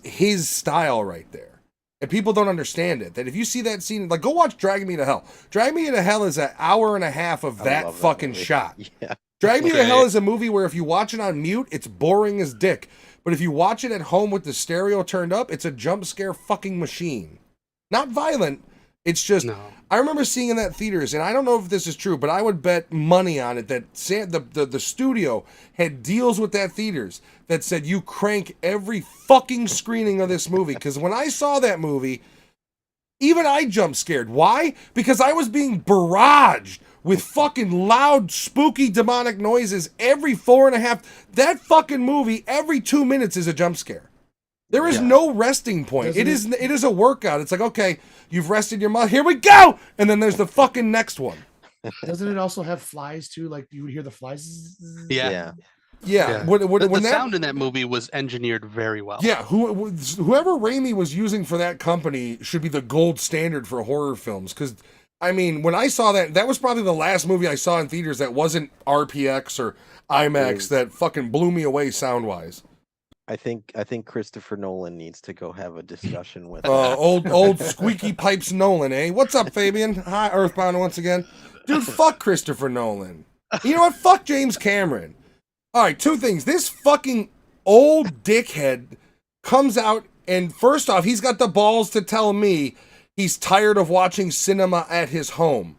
his style right there. And people don't understand it. That if you see that scene, like go watch Drag Me to Hell. Drag Me to Hell is an hour and a half of I that love fucking movie. shot. Yeah. Drag Me to Okay. Hell is a movie where if you watch it on mute, it's boring as dick. But if you watch it at home with the stereo turned up, it's a jump scare fucking machine. Not violent, It's just, No. I remember seeing in that theaters, and I don't know if this is true, but I would bet money on it that the studio had deals with that theaters that said you crank every fucking screening of this movie. Because when I saw that movie, even I jumped scared. Why? Because I was being barraged with fucking loud, spooky, demonic noises every 4.5. That fucking movie, every 2 minutes is a jump scare. There is no resting point. It is a workout. It's like, okay, you've rested your mouth. Here we go. And then there's the fucking next one. Doesn't it also have flies too? Like you would hear the flies. Yeah. Yeah. The sound in that movie was engineered very well. Yeah, whoever Raimi was using for that company should be the gold standard for horror films. Because, I mean, when I saw that was probably the last movie I saw in theaters that wasn't RPX or IMAX that fucking blew me away sound-wise. I think Christopher Nolan needs to go have a discussion with old squeaky pipes Nolan, eh? What's up, Fabian? Hi, Earthbound once again. Dude, fuck Christopher Nolan. You know what? Fuck James Cameron. All right, two things. This fucking old dickhead comes out, and first off, he's got the balls to tell me he's tired of watching cinema at his home.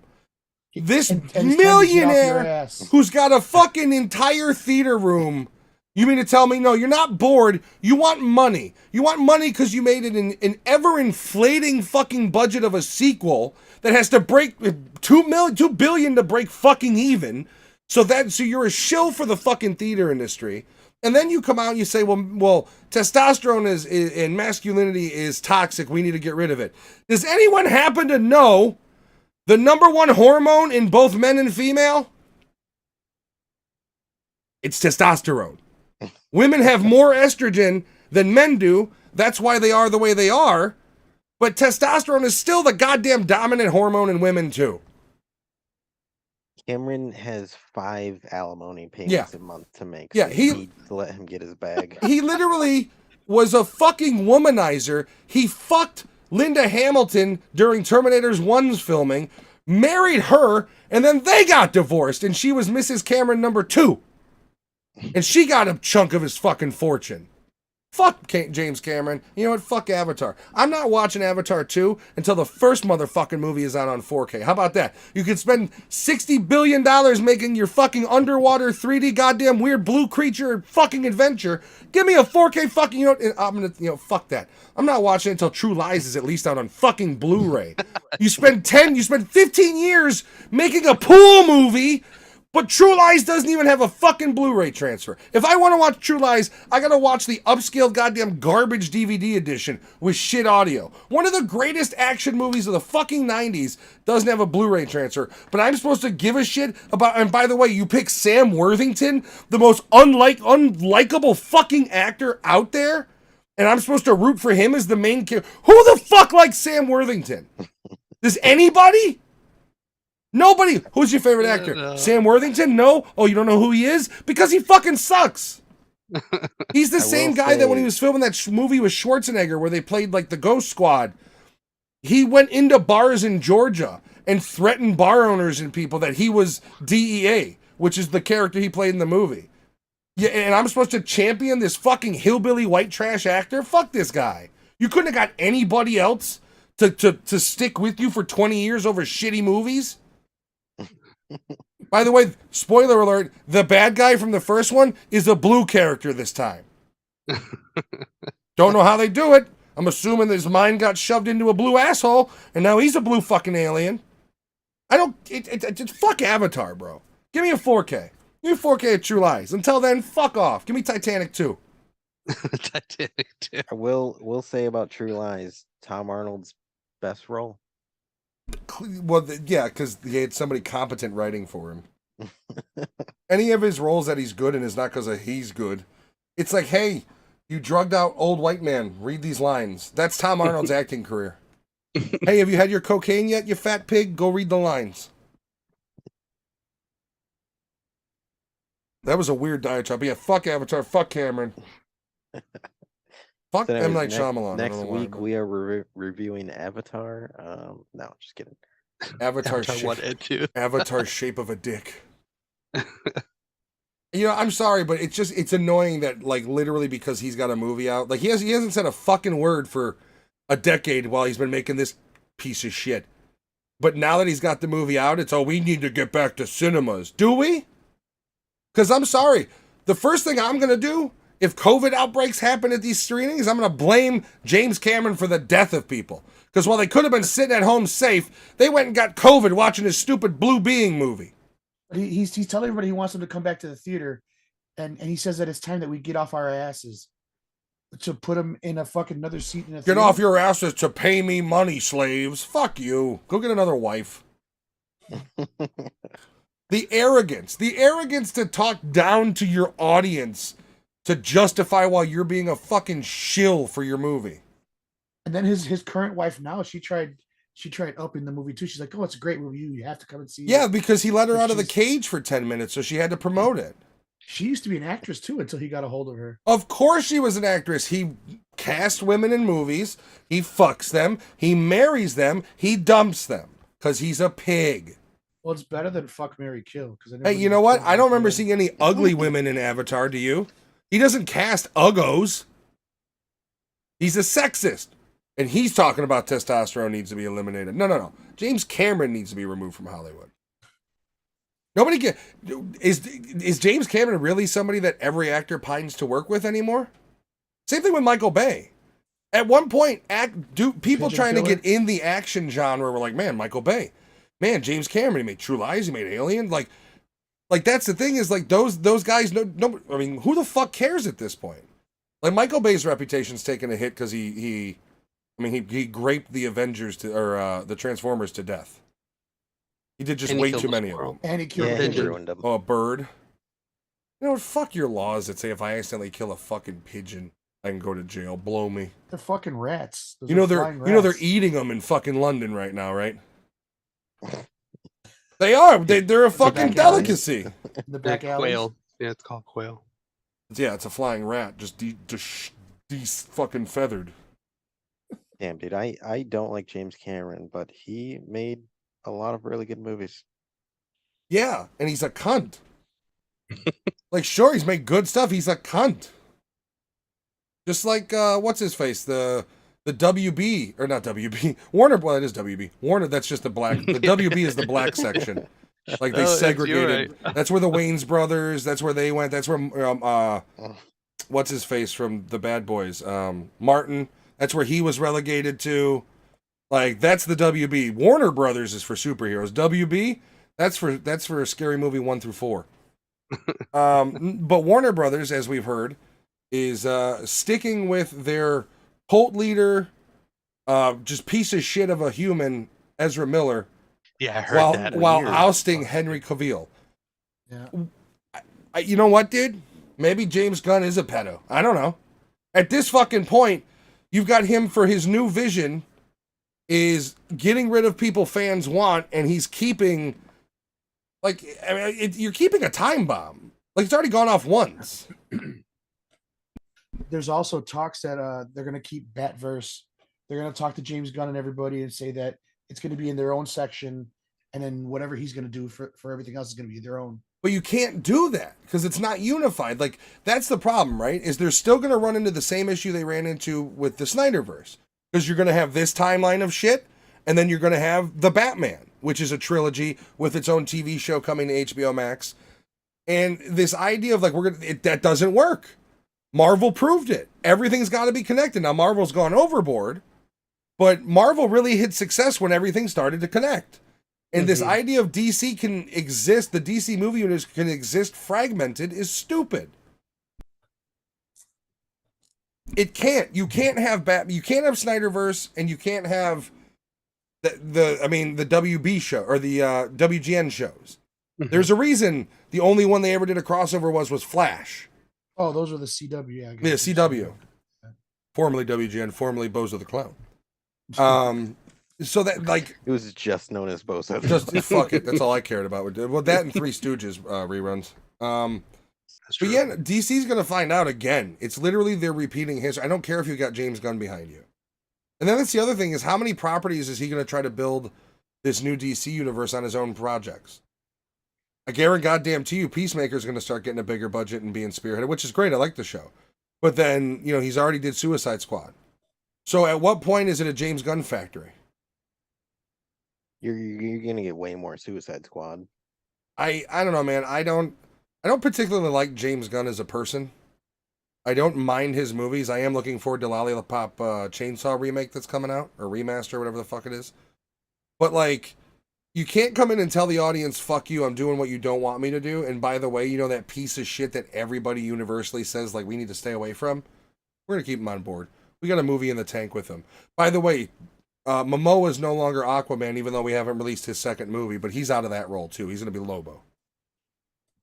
This And he's trying to get off your millionaire ass. who's got a fucking entire theater room. You mean to tell me, no, you're not bored. You want money. You want money because you made it an ever-inflating fucking budget of a sequel that has to break $2 billion to break fucking even. So you're a shill for the fucking theater industry. And then you come out and you say, well, testosterone is and masculinity is toxic. We need to get rid of it. Does anyone happen to know the number one hormone in both men and female? It's testosterone. Women have more estrogen than men do. That's why they are the way they are. But testosterone is still the goddamn dominant hormone in women too. Cameron has 5 alimony payments a month to make. Yeah, so you need to let him get his bag. He literally was a fucking womanizer. He fucked Linda Hamilton during Terminator's 1's filming, married her, and then they got divorced, and she was Mrs. Cameron number 2. And she got a chunk of his fucking fortune. Fuck James Cameron. You know what? Fuck Avatar. I'm not watching Avatar 2 until the first motherfucking movie is out on 4K. How about that? You could spend $60 billion making your fucking underwater 3D goddamn weird blue creature fucking adventure. Give me a 4K fucking, I'm gonna, fuck that. I'm not watching it until True Lies is at least out on fucking Blu-ray. You spend 15 years making a pool movie, but True Lies doesn't even have a fucking Blu-ray transfer. If I want to watch True Lies, I gotta watch the upscale goddamn garbage DVD edition with shit audio. One of the greatest action movies of the fucking 90s doesn't have a Blu-ray transfer, but I'm supposed to give a shit about, and by the way, you pick Sam Worthington, the most unlikable fucking actor out there, and I'm supposed to root for him as the main character. Who the fuck likes Sam Worthington? Does anybody? Nobody. Who's your favorite actor? No. Sam Worthington? No. Oh, you don't know who he is? Because he fucking sucks. He's the same guy that when he was filming that movie with Schwarzenegger where they played like the Ghost Squad, he went into bars in Georgia and threatened bar owners and people that he was DEA, which is the character he played in the movie. Yeah, and I'm supposed to champion this fucking hillbilly white trash actor? Fuck this guy. You couldn't have got anybody else to stick with you for 20 years over shitty movies? By the way, spoiler alert, the bad guy from the first one is a blue character this time. Don't know how they do it. I'm assuming his mind got shoved into a blue asshole, and now he's a blue fucking alien. Fuck Avatar, bro. Give me a 4K. Give me a 4K of True Lies. Until then, fuck off. Give me Titanic 2. Titanic 2. I will say about True Lies, Tom Arnold's best role. Well, yeah, because he had somebody competent writing for him. Any of his roles that he's good in is not because he's good. It's like, hey, you drugged out old white man. Read these lines. That's Tom Arnold's acting career. Hey, have you had your cocaine yet, you fat pig? Go read the lines. That was a weird diatribe. But yeah, fuck Avatar. Fuck Cameron. Fuck So M. Night anyways, Shyamalan. Next I don't know why, week but we are reviewing Avatar. No, just kidding. Avatar, Avatar 1 and 2. Avatar shape of a dick. I'm sorry, but it's annoying that like literally because he's got a movie out, like he hasn't said a fucking word for a decade while he's been making this piece of shit. But now that he's got the movie out, it's, oh, we need to get back to cinemas. Do we? Because I'm sorry. The first thing I'm going to do, if COVID outbreaks happen at these screenings, I'm going to blame James Cameron for the death of people. Because while they could have been sitting at home safe, they went and got COVID watching his stupid Blue Being movie. But he's telling everybody he wants them to come back to the theater, and he says that it's time that we get off our asses to put him in a fucking another seat in a Get theater. off your asses to pay me money, slaves. Fuck you. Go get another wife. The arrogance to talk down to your audience to justify why you're being a fucking shill for your movie. And then his current wife now, she tried upping the movie too. She's like, oh, it's a great movie. You have to come and see it. Yeah, because he let her But out of the she's- cage for 10 minutes, so she had to promote it. She used to be an actress too until he got a hold of her. Of course she was an actress. He casts women in movies. He fucks them. He marries them. He dumps them because he's a pig. Well, it's better than fuck, marry, kill. Hey, you know what? I don't remember seeing any ugly women in Avatar, do you? He doesn't cast uggos. He's a sexist. And he's talking about testosterone needs to be eliminated. No. James Cameron needs to be removed from Hollywood. Nobody get is James Cameron really somebody that every actor pines to work with anymore? Same thing with Michael Bay. At one point, people Pigeon trying to killer? get in the action genre were like, man, Michael Bay. Man, James Cameron, he made True Lies, he made Alien. Like that's the thing is like those guys. No, I mean, who the fuck cares at this point? Like Michael Bay's reputation's taken a hit because he graped the Avengers the Transformers to death. He did just And he way killed too the many squirrel. of them. And he killed Yeah, a he pigeon. ruined them. Oh, a bird. You know what? Fuck your laws that say if I accidentally kill a fucking pigeon, I can go to jail. Blow me. They're fucking rats. Those You know are they're flying they're rats. eating them in fucking London right now, right? They are. They're a fucking back alleys. delicacy. In the Yeah, back alleys. quail. Yeah, it's called quail. Yeah, it's a flying rat, just fucking feathered. Damn, dude, I don't like James Cameron, but he made a lot of really good movies. Yeah, and he's a cunt. Like, sure, he's made good stuff. He's a cunt. Just like what's his face, the WB or not WB Warner. Well, it is WB Warner. That's just the black. The WB is the black section. Like they Oh, yes, you're segregated. right. That's where the Wayans brothers. That's where they went. That's where what's his face from the Bad Boys, Martin. That's where he was relegated to. Like that's the WB. Warner Brothers is for superheroes. WB, that's for a Scary Movie 1 through 4. But Warner Brothers, as we've heard, is sticking with their cult leader, just piece of shit of a human, Ezra Miller, Yeah, I heard that. while Weird. ousting Henry Cavill. Yeah. You know what, dude? Maybe James Gunn is a pedo. I don't know. At this fucking point, you've got him for his new vision is getting rid of people fans want, and he's keeping, like, I mean, you're keeping a time bomb. Like, it's already gone off once. There's also talks that they're going to keep Batverse. They're going to talk to James Gunn and everybody and say that it's going to be in their own section, and then whatever he's going to do for everything else is going to be their own. But you can't do that because it's not unified. Like, that's the problem, right? Is they're still going to run into the same issue they ran into with the Snyderverse. Because you're going to have this timeline of shit, and then you're going to have The Batman, which is a trilogy with its own TV show coming to HBO Max. And this idea of, like, that doesn't work. Marvel proved it. Everything's got to be connected. Now, Marvel's gone overboard, but Marvel really hit success when everything started to connect. And this idea of DC can exist, the DC movie universe can exist fragmented, is stupid. It can't. You can't have you can't have Snyderverse, and you can't have the WB show or the WGN shows. There's a reason the only one they ever did a crossover was Flash. Oh, those were the CW. Yeah, I Yeah, guess. CW. Formerly WGN, formerly Bozo the Clown. So that, like, It was just known as Bozo. just fuck it. That's all I cared about. Well, that and Three Stooges reruns. That's But true. yeah, DC's gonna find out again. It's literally they're repeating history. I don't care if you got James Gunn behind you. And then that's the other thing is how many properties is he gonna try to build this new DC universe on his own projects? I guarantee you, Peacemaker's gonna start getting a bigger budget and being spearheaded, which is great. I like the show. But then, he's already did Suicide Squad. So at what point is it a James Gunn factory? You're gonna get way more Suicide Squad. I don't know, man. I don't particularly like James Gunn as a person. I don't mind his movies. I am looking forward to Lollipop Chainsaw remake that's coming out, or remaster, whatever the fuck it is. But like, you can't come in and tell the audience, "Fuck you, I'm doing what you don't want me to do." And by the way, you know that piece of shit that everybody universally says like we need to stay away from. We're gonna keep him on board. We got a movie in the tank with him. By the way, Momoa is no longer Aquaman, even though we haven't released his second movie, but he's out of that role too. He's gonna be Lobo.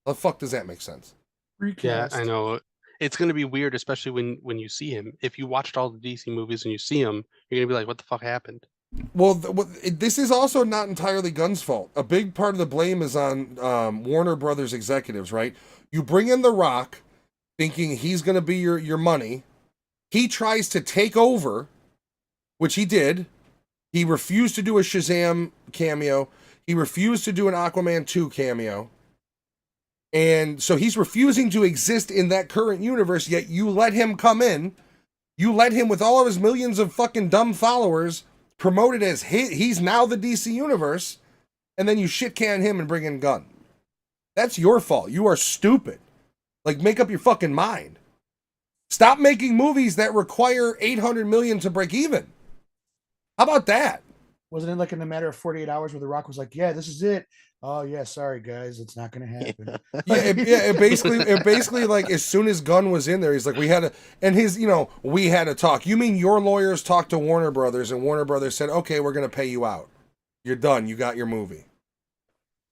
The fuck does that make sense? Recast. Yeah, I know. It's gonna be weird, especially when you see him. If you watched all the DC movies and you see him, you're gonna be like, "What the fuck happened?" Well, this is also not entirely Gunn's fault. A big part of the blame is on Warner Brothers executives, right? You bring in The Rock, thinking he's going to be your money. He tries to take over, which he did. He refused to do a Shazam cameo. He refused to do an Aquaman 2 cameo. And so he's refusing to exist in that current universe, yet you let him come in. You let him, with all of his millions of fucking dumb followers, promoted as he's now the DC universe, and then you shit can him and bring in Gunn. That's your fault. You are stupid. Like, make up your fucking mind. Stop making movies that require 800 million to break even. How about that? Wasn't it like in a matter of 48 hours where The Rock was like, "Yeah, this is it." Oh yeah, sorry guys, it's not gonna happen. It basically like as soon as Gunn was in there, he's like, we had to talk. You mean your lawyers talked to Warner Brothers and Warner Brothers said, okay, we're gonna pay you out. You're done. You got your movie.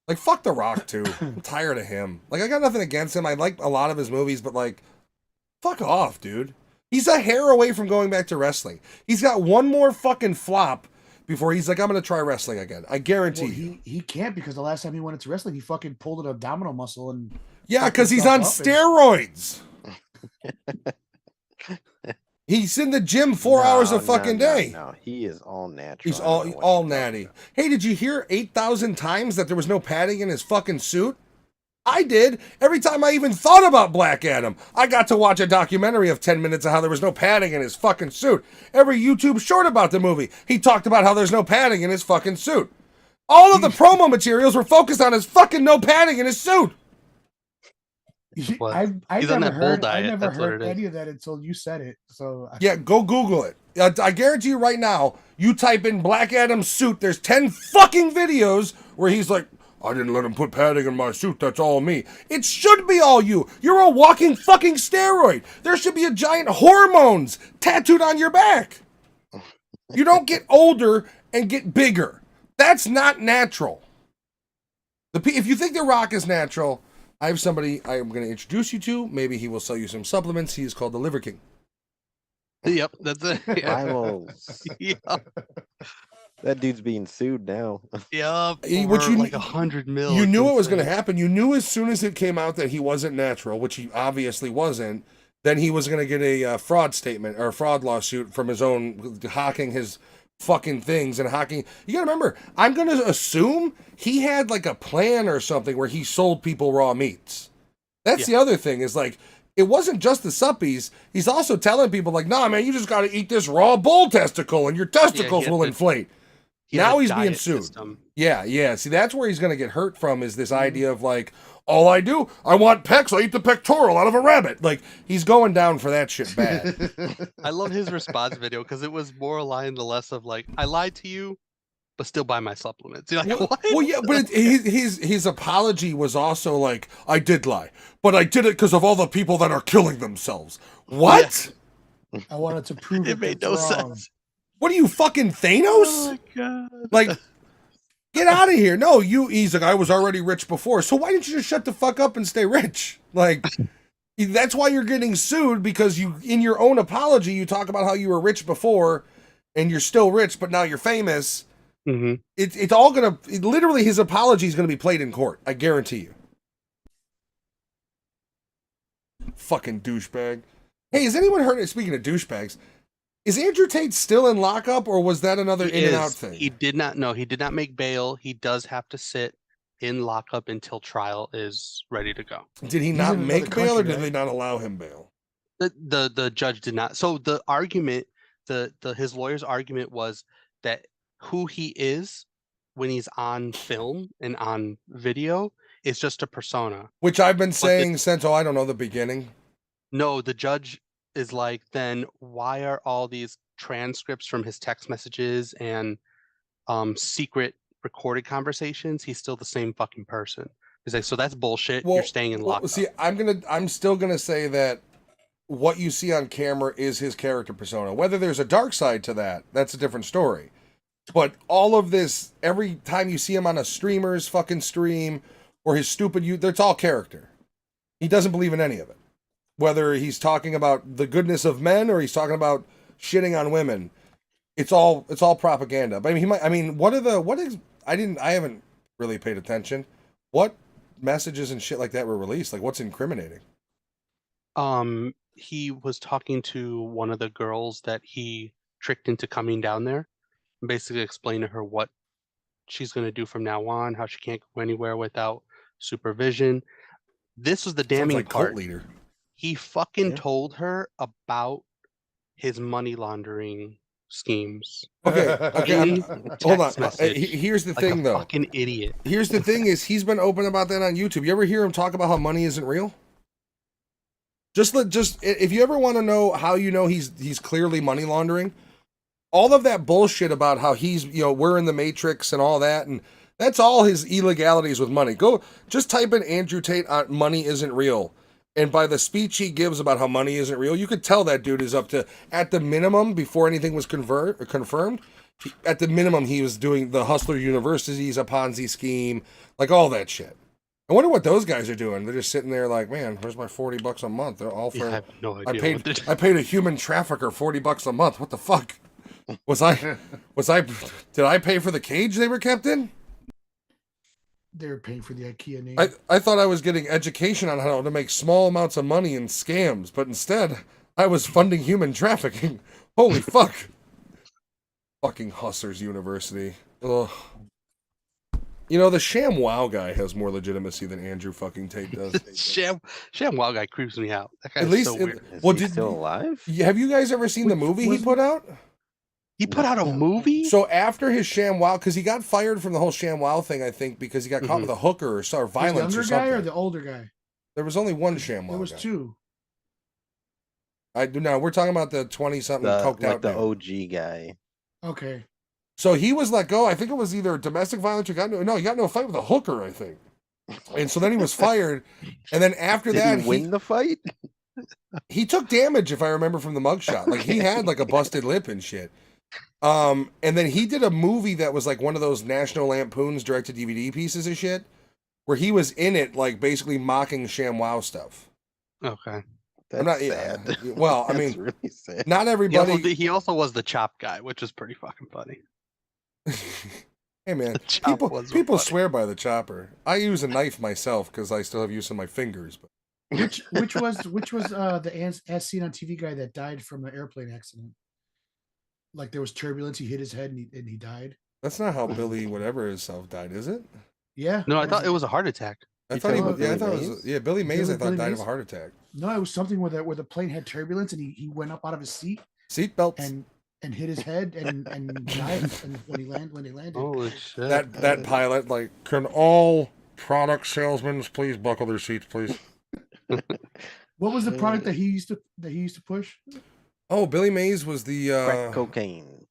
Like, fuck The Rock too. I'm tired of him. Like, I got nothing against him. I like a lot of his movies, but like, fuck off, dude. He's a hair away from going back to wrestling. He's got one more fucking flop before he's like, I'm going to try wrestling again. I guarantee you. He can't, because the last time he went into wrestling, he fucking pulled an abdominal muscle and Yeah, because he's on steroids. He's in the gym 4 hours a fucking day. No, he is all natural. He's all natty. Hey, did you hear 8,000 times that there was no padding in his fucking suit? I did. Every time I even thought about Black Adam, I got to watch a documentary of 10 minutes of how there was no padding in his fucking suit. Every YouTube short about the movie, he talked about how there's no padding in his fucking suit. All of the promo materials were focused on his fucking no padding in his suit. I never heard any of that until you said it. So yeah, go Google it. I guarantee you right now, you type in Black Adam suit, there's 10 fucking videos where he's like, I didn't let him put padding in my suit, that's all me. It should be all you. You're a walking fucking steroid. There should be a giant hormones tattooed on your back. You don't get older and get bigger. That's not natural. If you think The Rock is natural, I have somebody I'm going to introduce you to. Maybe he will sell you some supplements. He is called the Liver King. Yep, that's it. Yeah. Yep. That dude's being sued now. Yep. Which you like 100 million. You knew it was going to happen. You knew as soon as it came out that he wasn't natural, which he obviously wasn't. Then he was going to get a fraud statement or a fraud lawsuit from his own, hawking his fucking things and hawking. You got to remember, I'm going to assume he had like a plan or something where he sold people raw meats. That's the other thing is like, it wasn't just the suppies. He's also telling people like, nah, man, you just got to eat this raw bull testicle and your testicles will inflate. Now he's being sued. System. Yeah. See, that's where he's going to get hurt from is this idea of like, all I do, I want pecs, I eat the pectoral out of a rabbit. Like, he's going down for that shit bad. I love his response video because it was more aligned to less of like, I lied to you, but still buy my supplements. You're like, what? Well, yeah, but his apology was also like, I did lie, but I did it because of all the people that are killing themselves. What? Yeah. I wanted to prove it made no sense. What are you, fucking Thanos? Oh my God. Like, get out of here. No, he's like, I was already rich before. So why didn't you just shut the fuck up and stay rich? Like, that's why you're getting sued, because you, in your own apology, you talk about how you were rich before and you're still rich, but now you're famous. Mm-hmm. It's all going to, literally his apology is going to be played in court. I guarantee you. Fucking douchebag. Hey, has anyone heard, speaking of douchebags, is Andrew Tate still in lockup, or was that another in and out thing? He did not make bail. He does have to sit in lockup until trial is ready to go. Did he not make bail, or did they not allow him bail? The judge did not. So the argument, his lawyer's argument was that who he is when he's on film and on video is just a persona. Which I've been the- saying since, I don't know, the beginning. No, the judge is like, then why are all these transcripts from his text messages and secret recorded conversations? He's still the same fucking person. He's like, so that's bullshit. You're staying in lockup. See, I'm still gonna say that what you see on camera is his character persona. Whether there's a dark side to that, that's a different story. But all of this, every time you see him on a streamer's fucking stream or his stupid that's all character. He doesn't believe in any of it. Whether he's talking about the goodness of men or he's talking about shitting on women, it's all propaganda. But I mean, I haven't really paid attention. What messages and shit like that were released? Like, what's incriminating? He was talking to one of the girls that he tricked into coming down there, and basically explained to her what she's going to do from now on, how she can't go anywhere without supervision. This was the damning like part. Cult leader. He fucking told her about his money laundering schemes. Okay, hold on. Message, Here's the like thing, a though. Fucking idiot. Here's the thing: is he's been open about that on YouTube. You ever hear him talk about how money isn't real? Just if you ever want to know how you know he's clearly money laundering, all of that bullshit about how he's we're in the Matrix and all that, and that's all his illegalities with money. Go just type in Andrew Tate on money isn't real. And by the speech he gives about how money isn't real, you could tell that dude is up to, at the minimum, before anything was confirmed, at the minimum he was doing the Hustler Universities, a Ponzi scheme, like all that shit. I wonder what those guys are doing. They're just sitting there like, man, where's my $40 a month? They're all for. I have no idea. I paid a human trafficker $40 a month. What the fuck? Did I pay for the cage they were kept in? They were paying for the IKEA name. I thought I was getting education on how to make small amounts of money in scams, but instead I was funding human trafficking. Holy fuck. Fucking Hustlers University. Ugh. The ShamWow guy has more legitimacy than Andrew fucking Tate does. ShamWow guy creeps me out. That guy's At least, so weird. Is he still alive? Have you guys ever seen the movie he put out? He put out a movie? So after his ShamWow, because he got fired from the whole ShamWow thing, I think, because he got caught with a hooker or violence the or younger something. guy or the older guy? There was only one ShamWow. There was guy. two. I do now. We're talking about the 20-something coked out the dude. OG guy. Okay. So he was let go. I think it was either domestic violence or he got into a fight with a hooker, I think. And so then he was fired. And then after that, he win the fight? He took damage, if I remember from the mugshot. Like he had like a busted lip and shit. And then he did a movie that was like one of those National Lampoon's direct-to-DVD pieces of shit, where he was in it, like basically mocking ShamWow stuff. Okay. That's sad. Well, I That's mean, really sad. not everybody. He also was the chop guy, which is pretty fucking funny. Hey man, people swear by the chopper. I use a knife myself because I still have use of my fingers. But Which was the as seen on TV guy that died from an airplane accident? Like there was turbulence, he hit his head and he died. That's not how Billy whatever himself died, is it? Yeah. No, I thought it was a heart attack. I thought it was Billy Mays. I thought Billy died Mays? of a heart attack. No, it was something where the plane had turbulence and he went up out of his seat Seatbelts. and hit his head and died when he landed. Holy shit! That pilot, like, can all product salesmen please buckle their seats, please? What was the product that he used to push? Oh, Billy Mays was the Crack cocaine.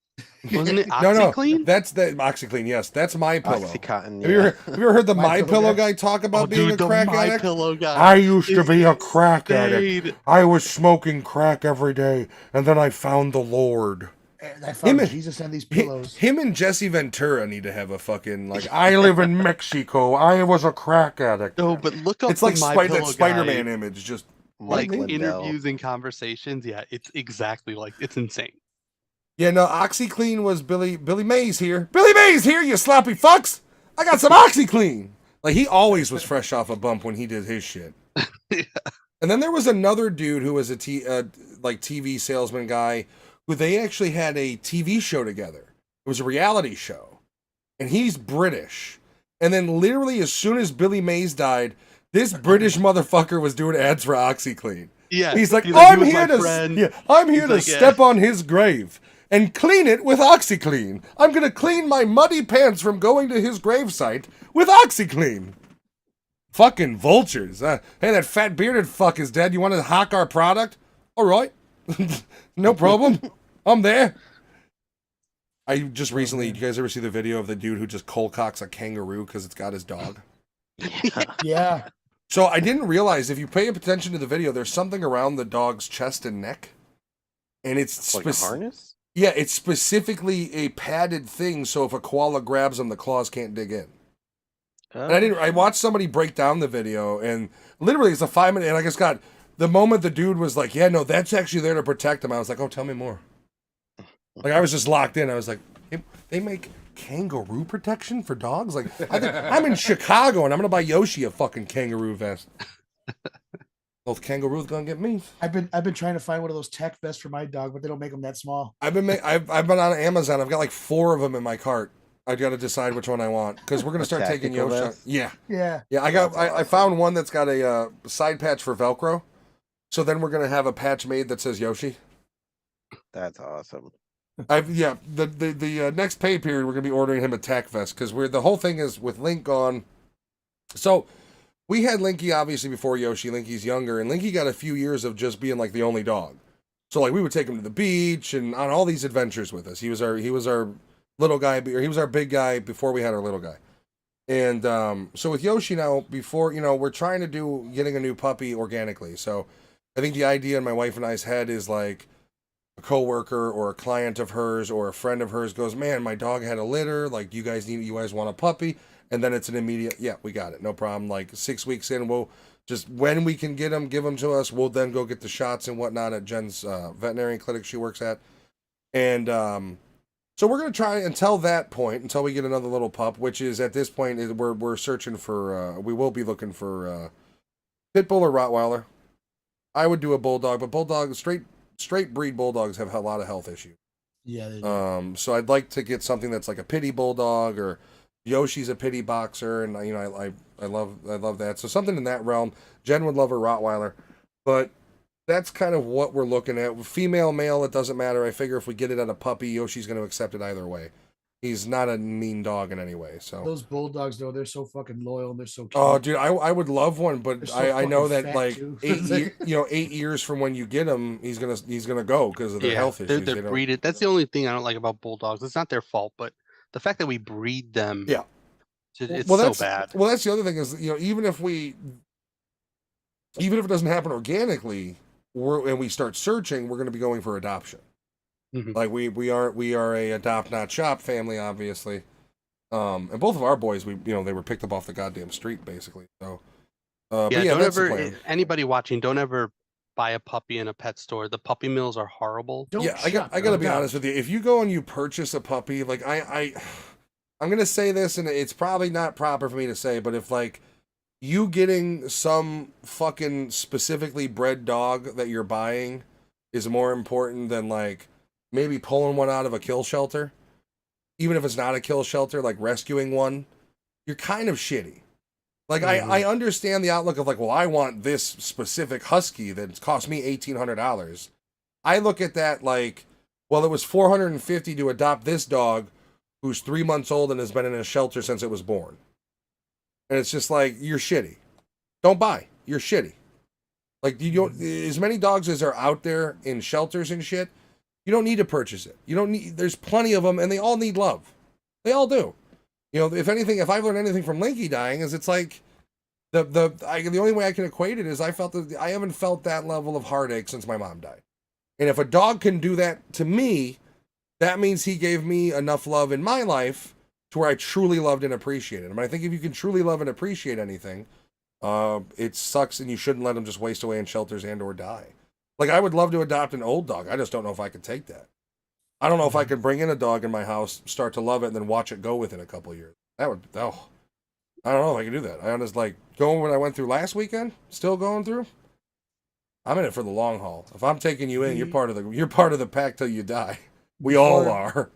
Wasn't it no, OxyClean? that's the OxyClean. Yes, that's My Pillow. Oxycontin, Have you ever heard the My My Pillow Pillow guy? guy talk about being Dude, a crack the My addict? Pillow guy. I used to be a crack insane. addict. I was smoking crack every day, and then I found the Lord. And I found Jesus and these pillows. Him and Jesse Ventura need to have a fucking like. I live in Mexico. I was a crack addict. No, but look up It's like the My that Pillow Spider-Man guy, image. Just like Lindell. interviews and conversations. Yeah, it's exactly like it's insane. yeah, no. OxyClean was Billy Mays here. Billy Mays here, you sloppy fucks. I got some OxyClean. Like he always was fresh off a bump when he did his shit. Yeah. And then there was another dude who was a TV salesman guy who they actually had a TV show together. It was a reality show. And he's British. And then literally as soon as Billy Mays died, this British motherfucker was doing ads for OxyClean. Yeah, He's like, he I'm was here my to friend. step on his grave. and clean it with OxyClean. I'm gonna clean my muddy pants from going to his gravesite with OxyClean. Fucking vultures. Hey, that fat bearded fuck is dead. You want to hawk our product? All right. No problem. I'm there. I just recently, you guys ever see the video of the dude who just cold cocks a kangaroo because it's got his dog? Yeah. So I didn't realize, if you pay attention to the video, there's something around the dog's chest and neck. And it's Like a harness? Yeah, it's specifically a padded thing, so if a koala grabs him, the claws can't dig in. And I watched somebody break down the video, and literally it's a 5-minute, and I just got, the moment the dude was like, yeah, no, that's actually there to protect him, I was like, oh, tell me more. Like, I was just locked in. I was like, they make kangaroo protection for dogs? Like, I'm in Chicago, and I'm going to buy Yoshi a fucking kangaroo vest. Those kangaroos gonna get me. I've been trying to find one of those tech vests for my dog, but they don't make them that small. I've been on Amazon. I've got like 4 of them in my cart. I got to decide which one I want because we're gonna start taking Yoshi. Vest? Yeah. Yeah. I found one that's got a side patch for Velcro. So then we're gonna have a patch made that says Yoshi. That's awesome. The next pay period we're gonna be ordering him a tech vest because the whole thing is with Link gone. So we had Linky obviously before Yoshi. Linky's younger, and Linky got a few years of just being like the only dog. So like we would take him to the beach and on all these adventures with us. He was our little guy, or he was our big guy before we had our little guy. And so with Yoshi now, before we're trying to getting a new puppy organically. So I think the idea in my wife and I's head is like a coworker or a client of hers or a friend of hers goes, man, my dog had a litter. Like, you guys want a puppy? And then it's an immediate, yeah, we got it. No problem. Like 6 weeks in, we'll just, when we can get them, give them to us. We'll then go get the shots and whatnot at Jen's veterinary clinic she works at. And so we're going to try until that point, until we get another little pup, which is at this point, we're searching for, we will be looking for Pit Bull or Rottweiler. I would do a Bulldog, but Bulldog, straight breed Bulldogs have a lot of health issues. Yeah, they do. So I'd like to get something that's like a pity Bulldog, or Yoshi's a pity boxer, and I love that. So something in that realm. Jen would love a Rottweiler, but that's kind of what we're looking at. Female, male, it doesn't matter. I figure if we get it at a puppy, Yoshi's going to accept it either way. He's not a mean dog in any way. So those Bulldogs, though, they're so fucking loyal and they're so cute. Oh, dude, I would love one, but So I know fucking that fat, like too. 8 years from when you get him, he's gonna go because of their health issues. They're breeded. That's the only thing I don't like about Bulldogs. It's not their fault, but the fact that we breed them. Yeah. It's well, so bad. Well, that's the other thing is, even if it doesn't happen organically, and we start searching, we're going to be going for adoption. Mm-hmm. Like we are a adopt not shop family, obviously. And both of our boys, they were picked up off the goddamn street, basically. So, don't that's the ever, plan. anybody watching, don't ever buy a puppy in a pet store. The puppy mills are horrible. I gotta be honest with you. If you go and you purchase a puppy, like I'm gonna say this, and it's probably not proper for me to say, but if like you getting some fucking specifically bred dog that you're buying is more important than like maybe pulling one out of a kill shelter, even if it's not a kill shelter, like rescuing one, you're kind of shitty. Like I understand the outlook of like, well, I want this specific husky that's cost me $1,800. I look at that like, well, it was $450 to adopt this dog who's 3 months old and has been in a shelter since it was born. And it's just like, you're shitty. Don't buy. You're shitty. Like, you don't, as many dogs as are out there in shelters and shit, you don't need to purchase it. You don't need, there's plenty of them and they all need love. They all do. If anything, if I've learned anything from Linky dying is it's like the only way I can equate it is I haven't felt that level of heartache since my mom died. And if a dog can do that to me, that means he gave me enough love in my life to where I truly loved and appreciated him. And I think if you can truly love and appreciate anything, it sucks and you shouldn't let them just waste away in shelters and or die. Like, I would love to adopt an old dog. I just don't know if I could take that. I don't know if I could bring in a dog in my house, start to love it, and then watch it go within a couple of years. I don't know if I could do that. I just like going what I went through last weekend, still going through. I'm in it for the long haul. If I'm taking you in, you're part of the pack till you die. We all are.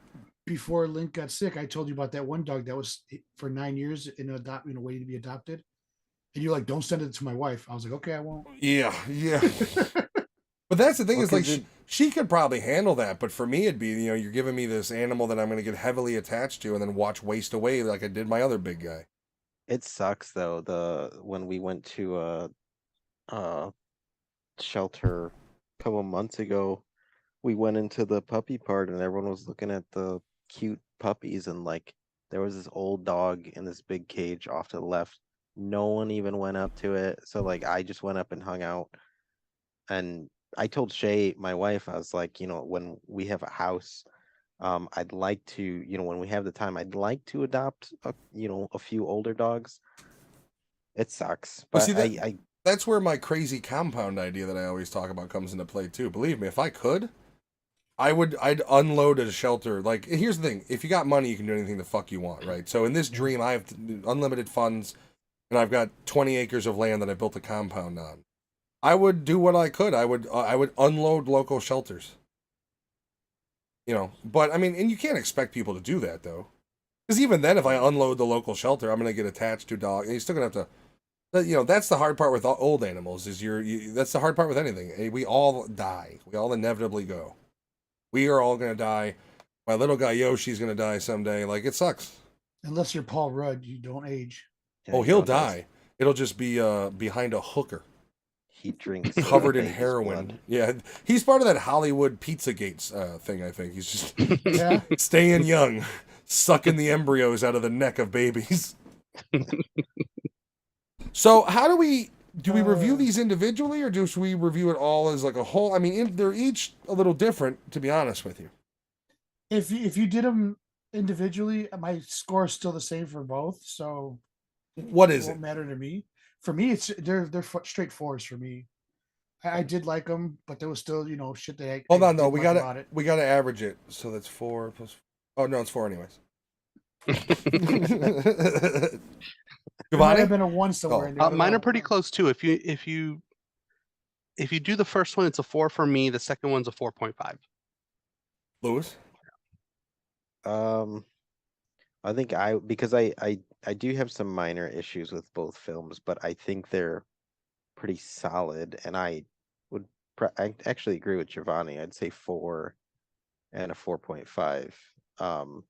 Before Link got sick, I told you about that one dog that was for 9 years waiting to be adopted. And you're like, don't send it to my wife. I was like, okay, I won't. Yeah. But that's the thing is like she could probably handle that, but for me, it'd be, you're giving me this animal that I'm going to get heavily attached to and then watch waste away like I did my other big guy. It sucks though. When we went to a shelter a couple months ago, we went into the puppy part and everyone was looking at the cute puppies, and like there was this old dog in this big cage off to the left. No one even went up to it. So like I just went up and hung out. And I told Shay, my wife, I was like, when we have a house, I'd like to, when we have the time, I'd like to adopt a few older dogs. It sucks, Well, but see, that's where my crazy compound idea that I always talk about comes into play too. Believe me, if I could, I'd unload at a shelter. Like, here's the thing: if you got money, you can do anything the fuck you want, right? So in this dream, I have unlimited funds, and I've got 20 acres of land that I built a compound on. I would do what I could. I would unload local shelters. But I mean, and you can't expect people to do that though, because even then, if I unload the local shelter, I'm gonna get attached to a dog, and you're still gonna have to. That's the hard part with old animals. Is that's the hard part with anything. We all die. We all inevitably go. We are all gonna die. My little guy Yoshi's gonna die someday. Like, it sucks. Unless you're Paul Rudd, you don't age. Oh, he'll die. It'll just be behind a hooker. He drinks covered in heroin. Blood. Yeah, he's part of that Hollywood Pizzagates thing. I think he's just staying young, sucking the embryos out of the neck of babies. So how do we review these individually, or do we review it all as like a whole? I mean, they're each a little different, to be honest with you. If you did them individually, my score is still the same for both. So what is it? Won't matter to me. For me, they're straight fours for me. I did like them, but there was still shit that I hold on though. We gotta average it. So that's 4 plus. Oh no, it's 4 anyways. There might have been a 1 somewhere. Mine are pretty close too. If you do the first one, it's a 4 for me. The second one's a 4.5. Lewis. I think because I do have some minor issues with both films, but I think they're pretty solid, and I actually agree with Giovanni. I'd say 4 and a 4.5,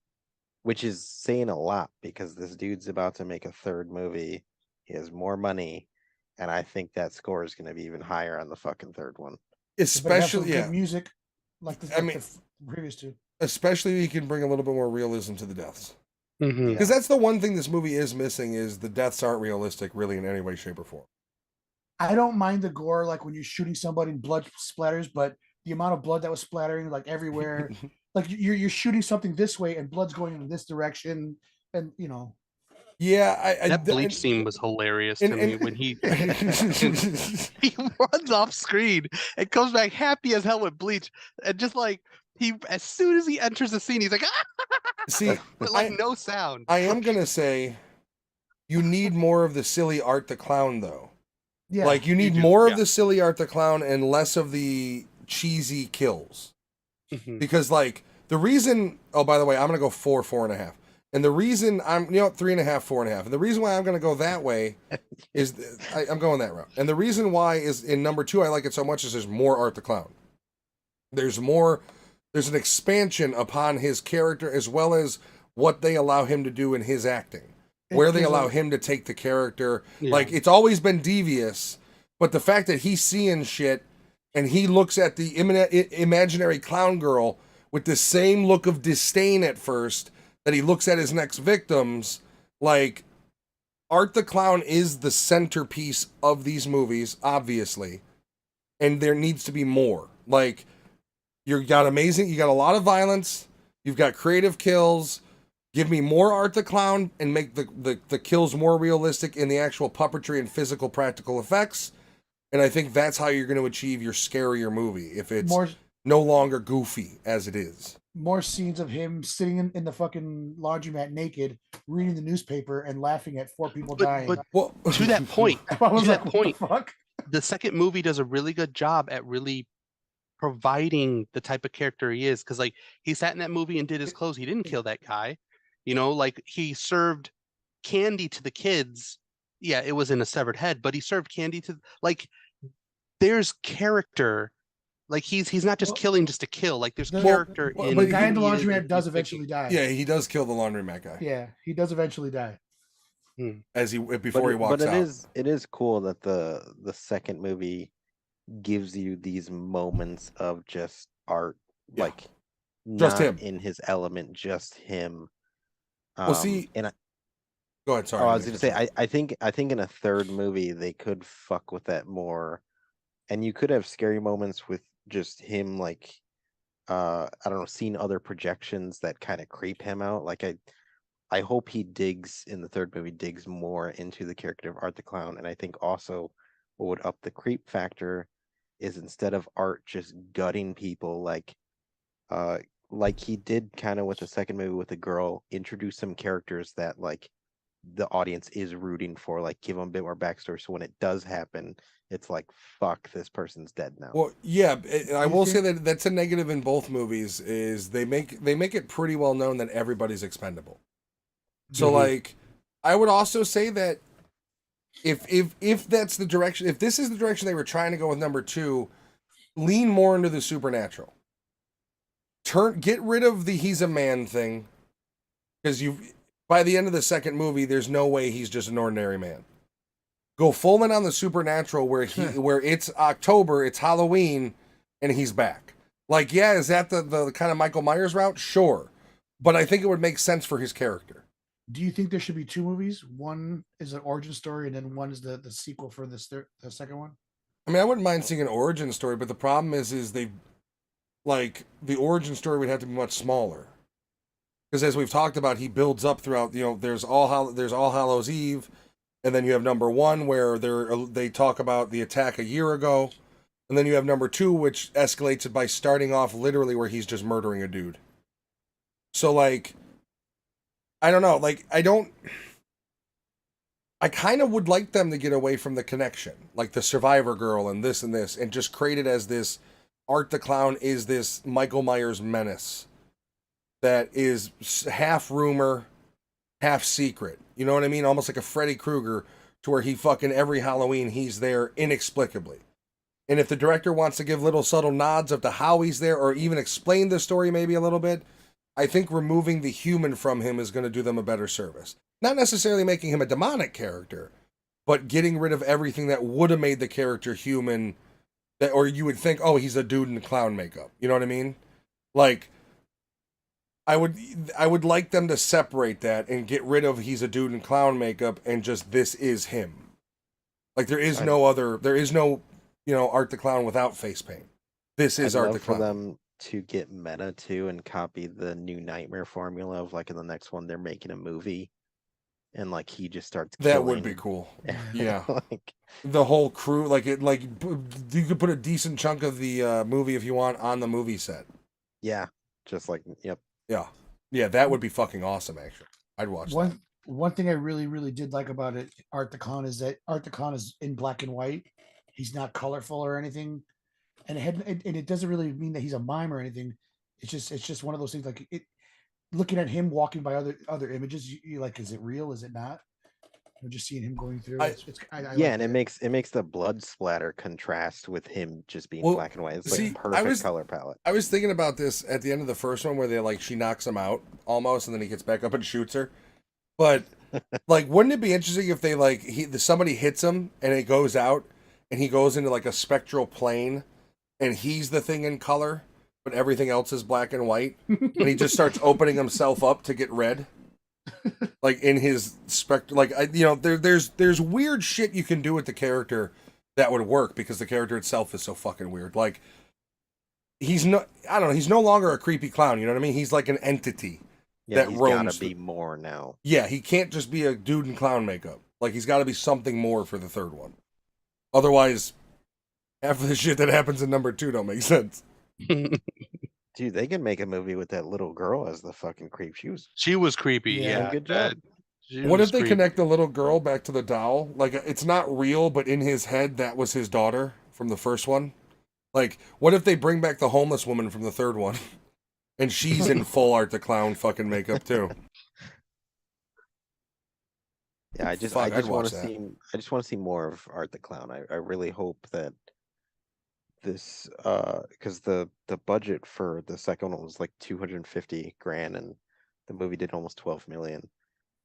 which is saying a lot because this dude's about to make a third movie. He has more money, and I think that score is going to be even higher on the fucking third one. Especially, good music like the previous two. Especially, you can bring a little bit more realism to the deaths. Because that's the one thing this movie is missing, is the deaths aren't realistic really in any way, shape, or form. I don't mind the gore, like when you're shooting somebody and blood splatters, but the amount of blood that was splattering like everywhere, like you're shooting something this way and blood's going in this direction, and Yeah, that bleach scene was hilarious to me when he he runs off screen and comes back happy as hell with bleach, and just like as soon as he enters the scene, he's like, see, but like no sound. I am gonna say, you need more of the silly Art the Clown though. Yeah, like you need more of the silly Art the Clown and less of the cheesy kills, because like the reason. Oh, by the way, I'm gonna go 4, 4.5. And the reason I'm, 3.5, 4.5. And the reason why I'm going to go that way is I'm going that route. And the reason why is in number 2, I like it so much is there's more Art the Clown. There's an expansion upon his character as well as what they allow him to do in his acting, where they allow him to take the character. Yeah. Like, it's always been devious, but the fact that he's seeing shit and he looks at the imaginary clown girl with the same look of disdain at first that he looks at his next victims, like, Art the Clown is the centerpiece of these movies, obviously, and there needs to be more. Like, you got a lot of violence, you've got creative kills, give me more Art the Clown and make the kills more realistic in the actual puppetry and physical practical effects, and I think that's how you're going to achieve your scarier movie, if it's no longer goofy as it is. More scenes of him sitting in the fucking laundromat naked, reading the newspaper and laughing at 4 people dying. But to that point, the second movie does a really good job at really providing the type of character he is. Because like he sat in that movie and did his clothes. He didn't kill that guy. Like he served candy to the kids. Yeah, it was in a severed head, but he served candy to, like, there's character Like he's not just Well, killing just to kill. Like there's the- character well, in but The guy in the who he is and laundromat who does he's eventually thinking. die. Yeah, he does kill the laundromat guy Yeah, he does eventually die. as he But before he walks but it out. is cool that the second movie gives you these moments of just art, Yeah. like Just not him. in his element, just him. Well, see, and go ahead. Sorry, I I was didn't gonna mean to say, cut you I think in a third movie they could fuck with that more, and you could have scary moments with just him, like I don't know, seeing other projections that kind of creep him out. Like I hope he digs in the third movie, digs more into the character of Art the Clown, and I think also what would up the creep factor is instead of Art just gutting people uh like he did kind of with the second movie with the girl, introduce some characters that like the audience is rooting for, like give them a bit more backstory, so when it does happen, it's like fuck, this person's dead now. Well, yeah, I You will say think- that that's a negative in both movies. Is they make it pretty well known that everybody's expendable. So Mhm. like, I would also say that if that's the direction, if this is the direction they were trying to go with number 2, lean more into the supernatural. Get rid of the he's a man thing, because by the end of the second movie, there's no way he's just an ordinary man. Go full in on the supernatural, where where it's October, it's Halloween, and he's back. Like, yeah, is that the kind of Michael Myers route? Sure, but I think it would make sense for his character. Do you think there should be 2 movies? One is an origin story, and then one is the sequel for the second one. I mean, I wouldn't mind seeing an origin story, but the problem is they, like, the origin story would have to be much smaller, because as we've talked about, he builds up throughout. There's All Hallows Eve, and then you have number 1 where they talk about the attack a year ago, and then you have number 2, which escalates it by starting off literally where he's just murdering a dude. So like, I don't know, like I kind of would like them to get away from the connection, like the survivor girl and this, and just create it as this Art the Clown is this Michael Myers menace that is half rumor, half secret. You know what I mean? Almost like a Freddy Krueger, to where he fucking every Halloween he's there inexplicably. And if the director wants to give little subtle nods of to how he's there, or even explain the story maybe a little bit, I think removing the human from him is going to do them a better service. Not necessarily making him a demonic character, but getting rid of everything that would have made the character human, that, or you would think, oh, he's a dude in clown makeup. You know what I mean? Like, I would like them to separate that and get rid of he's a dude in clown makeup and just this is him. Like there is no Art the Clown without face paint. This is I'd Art love the for Clown. them to get meta too and copy the new Nightmare formula of like in the next one they're making a movie and like he just starts That would be killing. cool. Yeah. Like The whole crew, you could put a decent chunk of the movie if you want on the movie set. yeah, just like yep. Yeah, that would be fucking awesome. Actually, I'd watch that. One thing I really did like about it, Art the Clown, is that Art the Clown is in black and white. He's not colorful or anything, and it doesn't really mean that he's a mime or anything. It's just one of those things. Like it, looking at him walking by other images, you like, is it real? Is it not? You're just seeing him going through. I Yeah, like and that. it makes the blood splatter contrast with him just being Well, black and white. It's see, like perfect color palette. I was thinking about this at the end of the first one where she knocks him out almost, and then he gets back up and shoots her. But like, wouldn't it be interesting if somebody hits him and it goes out, and he goes into like a spectral plane, and he's the thing in color, but everything else is black and white, and he just starts opening himself up to get red, like in his there's weird shit you can do with the character that would work because the character itself is so fucking weird. Like he's no longer a creepy clown. You know what I mean? He's like an entity. Yeah, that he's roams gotta be more now. Yeah, he can't just be a dude in clown makeup. Like he's got to be something more for the third one. Otherwise, half of the shit that happens in number 2 don't make sense. Dude, they can make a movie with that little girl as the fucking creep. She was creepy. Yeah, Yeah, good job. What if they connect the little girl back to the doll? Like, it's not real, but in his head, that was his daughter from the first one. Like, what if they bring back the homeless woman from the third one, and she's in full Art the Clown fucking makeup too? Yeah, I just I'd want watch to that. see more of Art the Clown. I really hope that this because the budget for the second one was like 250 grand, and the movie did almost 12 million.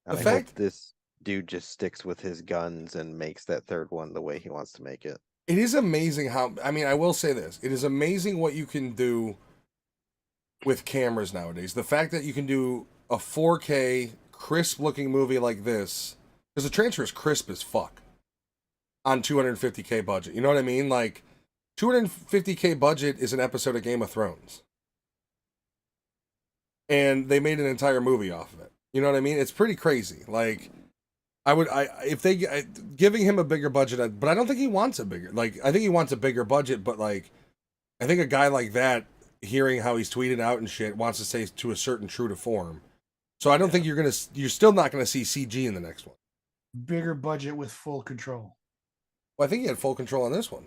The And I hope fact this dude just sticks with his guns and makes that third one the way he wants to make it. it is amazing how, I mean, I will say this. It is amazing what you can do with cameras nowadays. The fact that you can do a 4K crisp looking movie like this, because the transfer is crisp as fuck on 250K budget. You know what I mean? Like 250K budget is an episode of Game of Thrones. And they made an entire movie off of it. You know what I mean? It's pretty crazy. Like if they giving him a bigger budget, but I don't think he wants a bigger, like, I think he wants a bigger budget, but like, I think a guy like that, hearing how he's tweeted out and shit, wants to stay to a certain true to form. So I don't think you're still not gonna see CG in the next one. Bigger budget with full control. Well, I think he had full control on this one.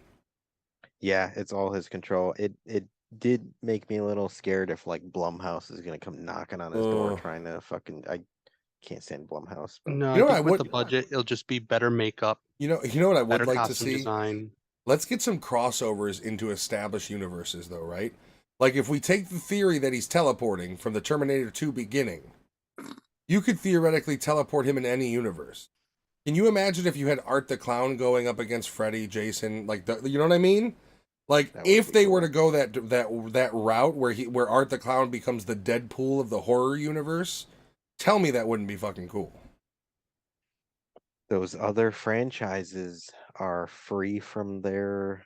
Yeah, it's all his control. It did make me a little scared if like Blumhouse is gonna come knocking on his door Ugh. trying to fucking. I can't stand Blumhouse. But No, You know I what think I with would- the budget, it'll just be better makeup, You know what I would better like to costume see? design. Let's get some crossovers into established universes, though, right? Like, if we take the theory that he's teleporting from the Terminator 2 beginning, you could theoretically teleport him in any universe. Can you imagine if you had Art the Clown going up against Freddy, Jason, like, you know what I mean? Like, That would if be they cool. were to go that route where Art the Clown becomes the Deadpool of the horror universe, tell me that wouldn't be fucking cool. those other franchises are free from their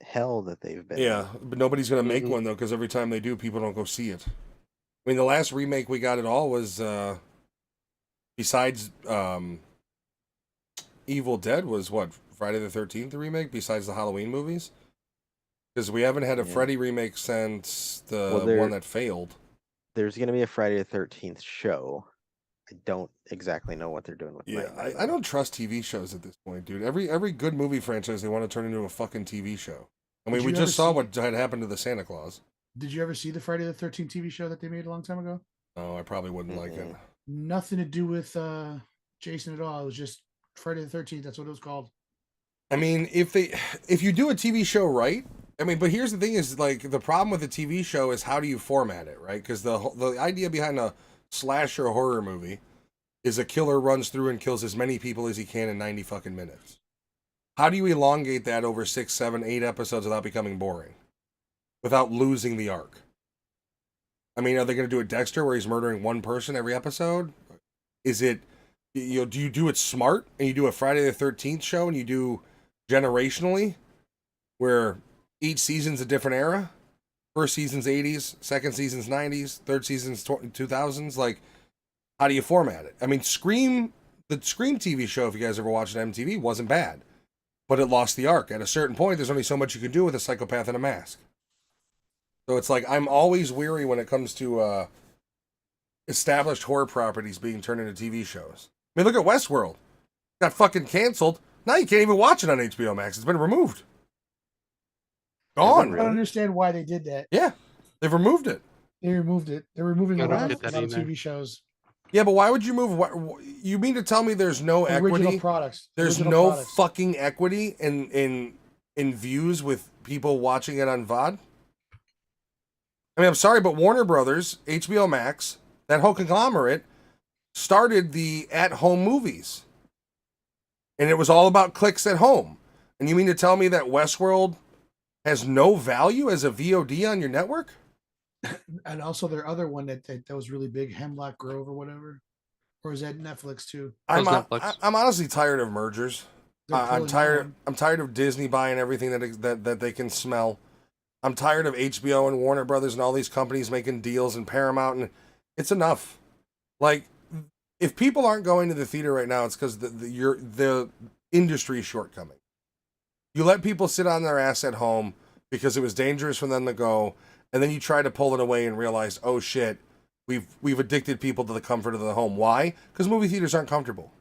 hell that they've been. Yeah, but nobody's gonna make Mhm. one though, because every time they do, people don't go see it. I mean, the last remake we got at all was besides Evil Dead was what, Friday the 13th the remake, besides the Halloween movies? Because we haven't had a Yeah. Freddy remake since the Well, there- one that failed. There's gonna be a Friday the 13th show. I don't exactly know what they're doing with Yeah, Nightmare, I though. don't trust TV shows at this point, dude. Every good movie franchise they want to turn into a fucking TV show. I mean, Did we you just ever saw see- what had happened to the Santa Claus. Did you ever see the Friday the 13th TV show that they made a long time ago? No, I probably wouldn't like it. Mm-mm. Nothing to do with Jason at all. It was just Friday the 13th. That's what it was called. I mean, if you do a TV show right, I mean, but here's the thing: is like the problem with a TV show is how do you format it, right? Because the idea behind a slasher horror movie is a killer runs through and kills as many people as he can in 90 fucking minutes. How do you elongate that over 6, 7, 8 episodes without becoming boring, without losing the arc? I mean, are they going to do a Dexter where he's murdering one person every episode? Is it, do you do it smart and you do a Friday the 13th show and you do generationally where each season's a different era? First season's 80s, second season's 90s, third season's 2000s. Like, how do you format it? I mean, the Scream TV show, if you guys ever watched it on MTV, wasn't bad, but it lost the arc. At a certain point, there's only so much you can do with a psychopath in a mask. So it's like, I'm always weary when it comes to established horror properties being turned into TV shows. I mean, look at Westworld. Got fucking canceled. Now you can't even watch it on HBO Max. It's been removed. Gone. I don't understand why they did that. Yeah, they've removed it. They removed it. They're removing I a don't lot get of that either. TV shows. Yeah, but why would you move? You mean to tell me there's no Original equity? products. There's Original no products. fucking equity in views with people watching it on VOD? I mean, I'm sorry, but Warner Brothers, HBO Max, that whole conglomerate started the at-home movies. And it was all about clicks at home. And you mean to tell me that Westworld has no value as a VOD on your network? And also their other one that was really big, Hemlock Grove or whatever. Or is that Netflix too? I'm was Netflix. I'm honestly tired of mergers. They're I'm pulling tired. down. I'm tired of Disney buying everything that they can smell. I'm tired of HBO and Warner Brothers and all these companies making deals and Paramount, and it's enough. Like, if people aren't going to the theater right now, it's because the industry is shortcoming. You let people sit on their ass at home because it was dangerous for them to go, and then you try to pull it away and realize, oh shit, we've addicted people to the comfort of the home. Why? Because movie theaters aren't comfortable.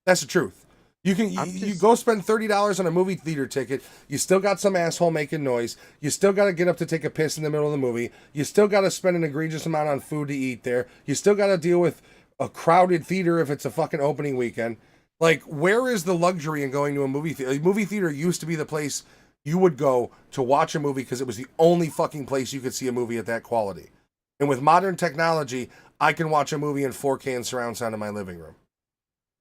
That's the truth. You go spend $30 on a movie theater ticket. You still got some asshole making noise. You still got to get up to take a piss in the middle of the movie. You still got to spend an egregious amount on food to eat there. You still got to deal with a crowded theater if it's a fucking opening weekend. Like, where is the luxury in going to a movie theater? A movie theater used to be the place you would go to watch a movie because it was the only fucking place you could see a movie at that quality. And with modern technology, I can watch a movie in 4K and surround sound in my living room.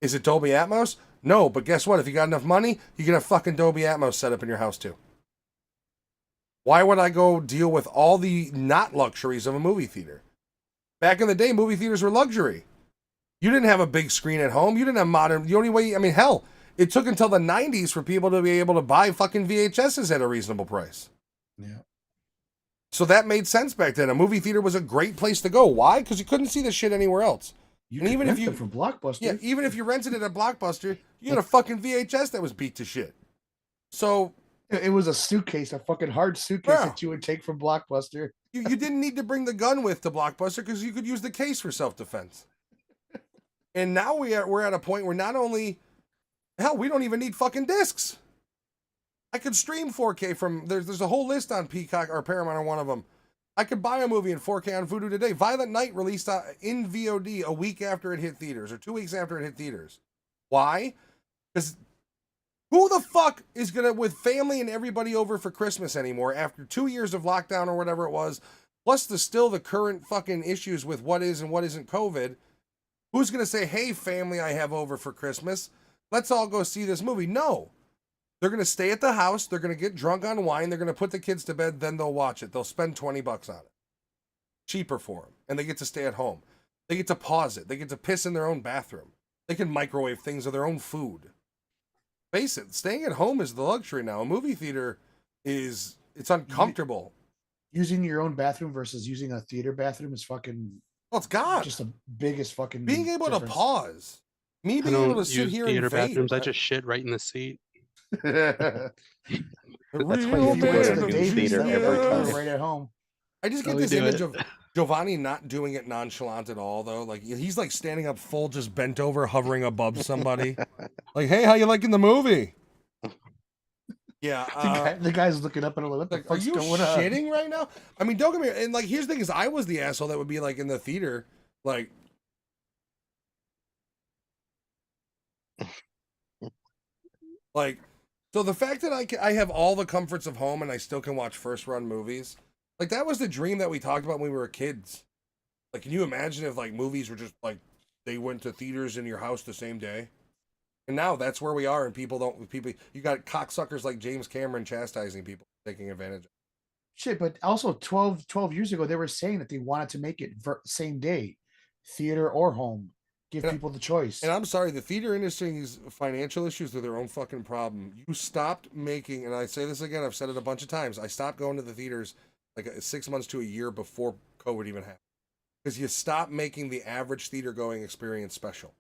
Is it Dolby Atmos? No, but guess what? If you got enough money, you can have fucking Dolby Atmos set up in your house too. Why would I go deal with all the not luxuries of a movie theater? Back in the day, movie theaters were luxury. You didn't have a big screen at home. You didn't have modern. The only way, I mean, hell, it took until the 90s for people to be able to buy fucking VHSs at a reasonable price. Yeah. So that made sense back then. A movie theater was a great place to go. Why? Because you couldn't see the shit anywhere else. You And could even rent if you- them from Blockbuster. Yeah, even if you rented it at Blockbuster, you had a fucking VHS that was beat to shit. So It was a suitcase, a fucking hard suitcase Yeah. that you would take from Blockbuster. you didn't need to bring the gun with to Blockbuster because you could use the case for self-defense. And now we're at a point where not only, hell, we don't even need fucking discs. I could stream 4K from, there's a whole list on Peacock or Paramount on one of them. I could buy a movie in 4K on Vudu today. Violent Night released in VOD a week after it hit theaters or 2 weeks after it hit theaters. Why? Because who the fuck is going to, with family and everybody over for Christmas anymore after 2 years of lockdown or whatever it was, plus the current fucking issues with what is and what isn't COVID, who's going to say, hey, family, I have over for Christmas. Let's all go see this movie. No. They're going to stay at the house. They're going to get drunk on wine. They're going to put the kids to bed. Then they'll watch it. They'll spend $20 on it. Cheaper for them. And they get to stay at home. They get to pause it. They get to piss in their own bathroom. They can microwave things or their own food. Face it. Staying at home is the luxury now. A movie theater it's uncomfortable. Using your own bathroom versus using a theater bathroom is fucking Well, it's God. just the biggest fucking Being able to difference. pause. Me I being able don't to sit use here theater and vape. bathrooms. I just shit right in the seat. That's why you Real have to go man to of the Davies theater thing, every yeah, time. right at home. I just get How we this do image it. of Giovanni not doing it nonchalant at all, though. Like he's like standing up full, just bent over, hovering above somebody. Like, hey, how you liking the movie? Yeah. The guy's looking up and like, what the Like, are fuck's you going on? shitting right now? I mean, don't get me. And like, here's the thing: is I was the asshole that would be like in the theater, like. Like, so the fact that I have all the comforts of home and I still can watch first run movies, like that was the dream that we talked about when we were kids. Like, can you imagine if like movies were just like they went to theaters in your house the same day? And now that's where we are, and people, you got cocksuckers like James Cameron chastising people, taking advantage. Shit, but also 12 years ago, they were saying that they wanted to make it same day, theater or home. Give And people the choice. And I'm sorry, the theater industry's financial issues are their own fucking problem. You stopped making, and I say this again, I've said it a bunch of times, I stopped going to the theaters like 6 months to a year before COVID even happened. Because you stopped making the average theater going experience special.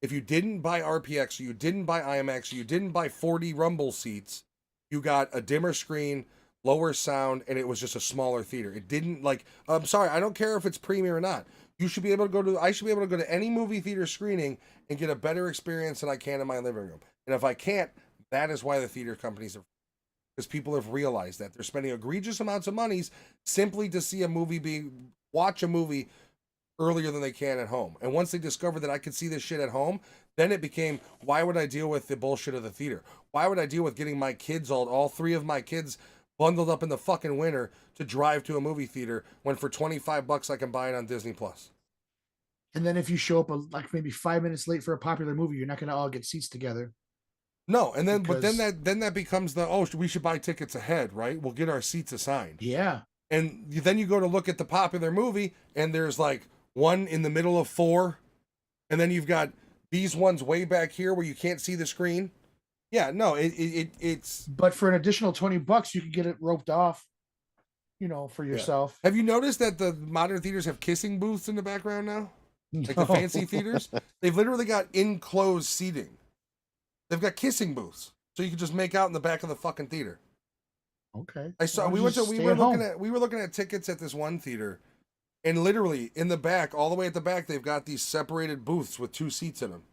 If you didn't buy RPX, or you didn't buy IMAX, or you didn't buy 4D Rumble seats, you got a dimmer screen, lower sound, and it was just a smaller theater. It didn't like, I'm sorry, I don't care if it's premium or not. I should be able to go to any movie theater screening and get a better experience than I can in my living room. And if I can't, that is why the theater companies are, because people have realized that they're spending egregious amounts of monies simply to see a movie watch a movie earlier than they can at home. And once they discovered that I could see this shit at home, then it became, why would I deal with the bullshit of the theater? Why would I deal with getting my kids, all three of my kids bundled up in the fucking winter to drive to a movie theater when for $25 I can buy it on Disney Plus? And then if you show up like maybe 5 minutes late for a popular movie, you're not going to all get seats together. No, and then but Because- then that becomes we should buy tickets ahead, right? We'll get our seats assigned. Yeah. And then you go to look at the popular movie, and there's like one in the middle of four, and then you've got these ones way back here where you can't see the screen. Yeah, no, it's. But for an additional $20, you can get it roped off, for yourself. Have you noticed that the modern theaters have kissing booths in the background now? Like the fancy theaters, they've literally got enclosed seating. They've got kissing booths, so you can just make out in the back of the fucking theater. Okay. I saw. Well, We just were stay at home. looking at tickets at this one theater, and literally in the back, all the way at the back, they've got these separated booths with 2 seats in them,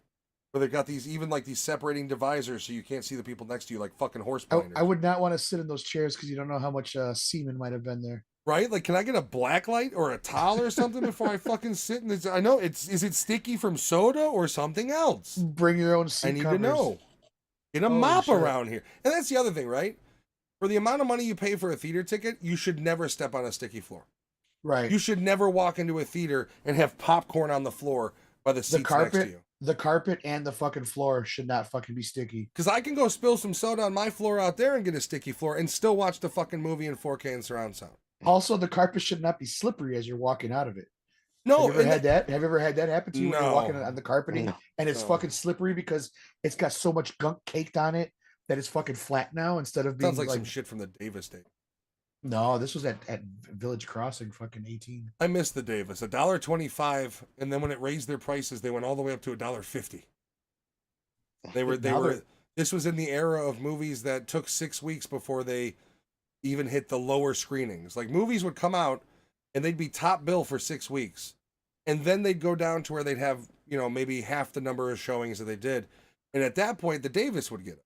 where they've got these separating divisors so you can't see the people next to you like fucking horse blinders. I would not want to sit in those chairs because you don't know how much semen might have been there. Right? Like, can I get a black light or a towel or something before I fucking sit in this? I know is it sticky from soda or something else? Bring your own seat I need covers. to know. Get a Holy mop shit. around here. And that's the other thing, right? For the amount of money you pay for a theater ticket, you should never step on a sticky floor. Right. You should never walk into a theater and have popcorn on the floor by the The seats next to carpet, you. the carpet and the fucking floor should not fucking be sticky. Because I can go spill some soda on my floor out there and get a sticky floor and still watch the fucking movie in 4K and surround sound. Also, the carpet should not be slippery as you're walking out of it. No, Have you ever had that? Have you ever had that happen to you when you're walking No. on the carpeting No. and it's No. fucking slippery because it's got so much gunk caked on it that it's fucking flat now instead of being sounds like some shit from the Davis day. No, this was at Village Crossing, fucking 18. I miss the Davis. $1.25, and then when it raised their prices, they went all the way up to $1.50. They were. This was in the era of movies that took 6 weeks before they even hit the lower screenings. Like movies would come out, and they'd be top bill for 6 weeks, and then they'd go down to where they'd have maybe half the number of showings that they did, and at that point, the Davis would get it.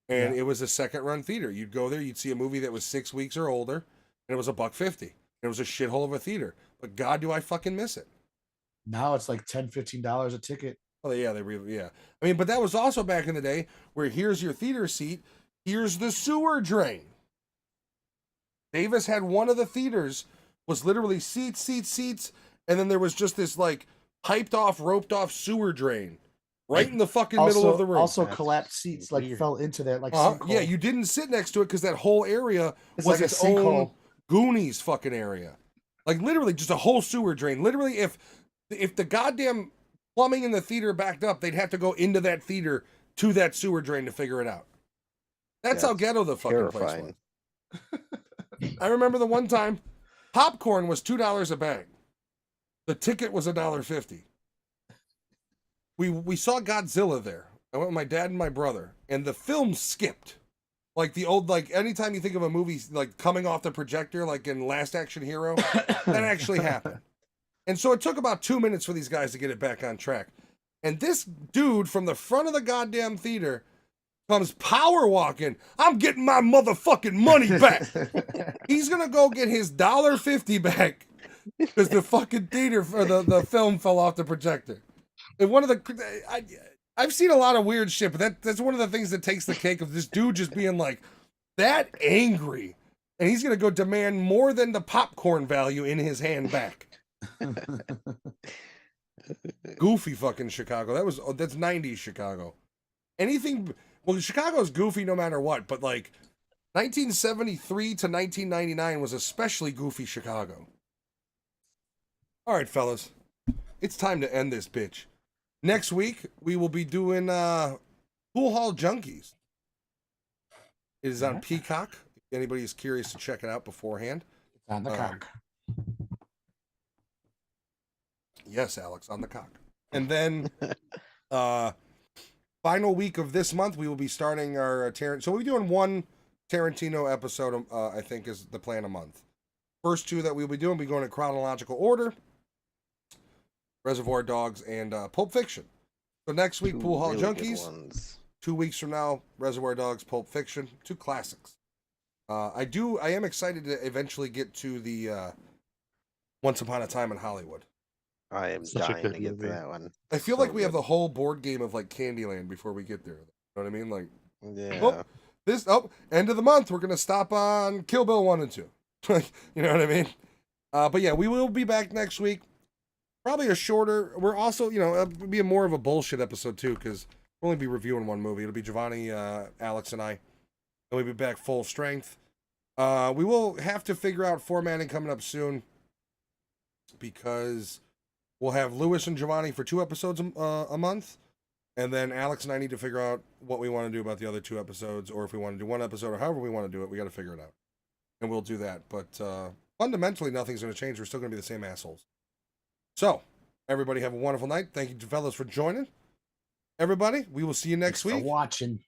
And it was a second run theater. You'd go there, you'd see a movie that was 6 weeks or older, and it was $1.50. It was a shithole of a theater. But God, do I fucking miss it. Now it's like $10, $15 a ticket. Oh yeah, they really, yeah. I mean, but that was also back in the day where here's your theater seat, here's the sewer drain. Davis had one of the theaters was literally seats, and then there was just this like piped off, roped off sewer drain. Right in the fucking middle of the room. Also, That's collapsed seats like weird. fell into that like Yeah, sinkhole. you didn't sit next to it because that whole area It's was like a its own sinkhole. Goonies fucking area. Like literally just a whole sewer drain. Literally, if the goddamn plumbing in the theater backed up, they'd have to go into that theater to that sewer drain to figure it out. That's how ghetto the fucking Terrifying. place was. I remember the one time popcorn was $2 a bag. The ticket was $1.50. We saw Godzilla there. I went with my dad and my brother, and the film skipped. Like the old, like anytime you think of a movie like coming off the projector, like in Last Action Hero, that actually happened. And so it took about 2 minutes for these guys to get it back on track. And this dude from the front of the goddamn theater comes power walking. I'm getting my motherfucking money back. He's gonna go get his $1.50 back because the fucking theater or the film fell off the projector. And one of the I've seen a lot of weird shit, but that's one of the things that takes the cake of this dude just being like that angry, and he's gonna go demand more than the popcorn value in his hand back. Goofy fucking Chicago. That's 90s Chicago. Anything. Well, Chicago's goofy no matter what, but like 1973 to 1999 was especially goofy Chicago. All right, fellas, it's time to end this bitch. Next week, we will be doing Pool Hall Junkies. It is on Peacock. If anybody is curious to check it out beforehand. It's on the cock. Yes, Alex, on the cock. And then final week of this month, we will be starting our Tarantino. So we'll be doing one Tarantino episode, I think is the plan a month. First two that we'll be doing, we'll be going in chronological order. Reservoir Dogs and Pulp Fiction. So next week, Pool Hall really good Junkies. ones. 2 weeks from now, Reservoir Dogs, Pulp Fiction. 2 classics. I am excited to eventually get to the Once Upon a Time in Hollywood. I am Such a dying to good get movie. to that one. I feel So like we have good. the whole board game of like Candyland before we get there. You know what I mean? Like, Yeah. end of the month, we're gonna stop on Kill Bill 1 and 2. You know what I mean? But yeah, we will be back next week. Probably a shorter. We're also, it'll be more of a bullshit episode too, because we'll only be reviewing one movie. It'll be Giovanni, Alex, and I. And we'll be back full strength. We will have to figure out formatting coming up soon, because we'll have Lewis and Giovanni for 2 episodes a month, and then Alex and I need to figure out what we want to do about the other 2 episodes, or if we want to do 1 episode, or however we want to do it. We got to figure it out, and we'll do that. But fundamentally, nothing's going to change. We're still going to be the same assholes. So, everybody have a wonderful night. Thank you, fellas, for joining. Everybody, we will see you next Thanks for week. watching.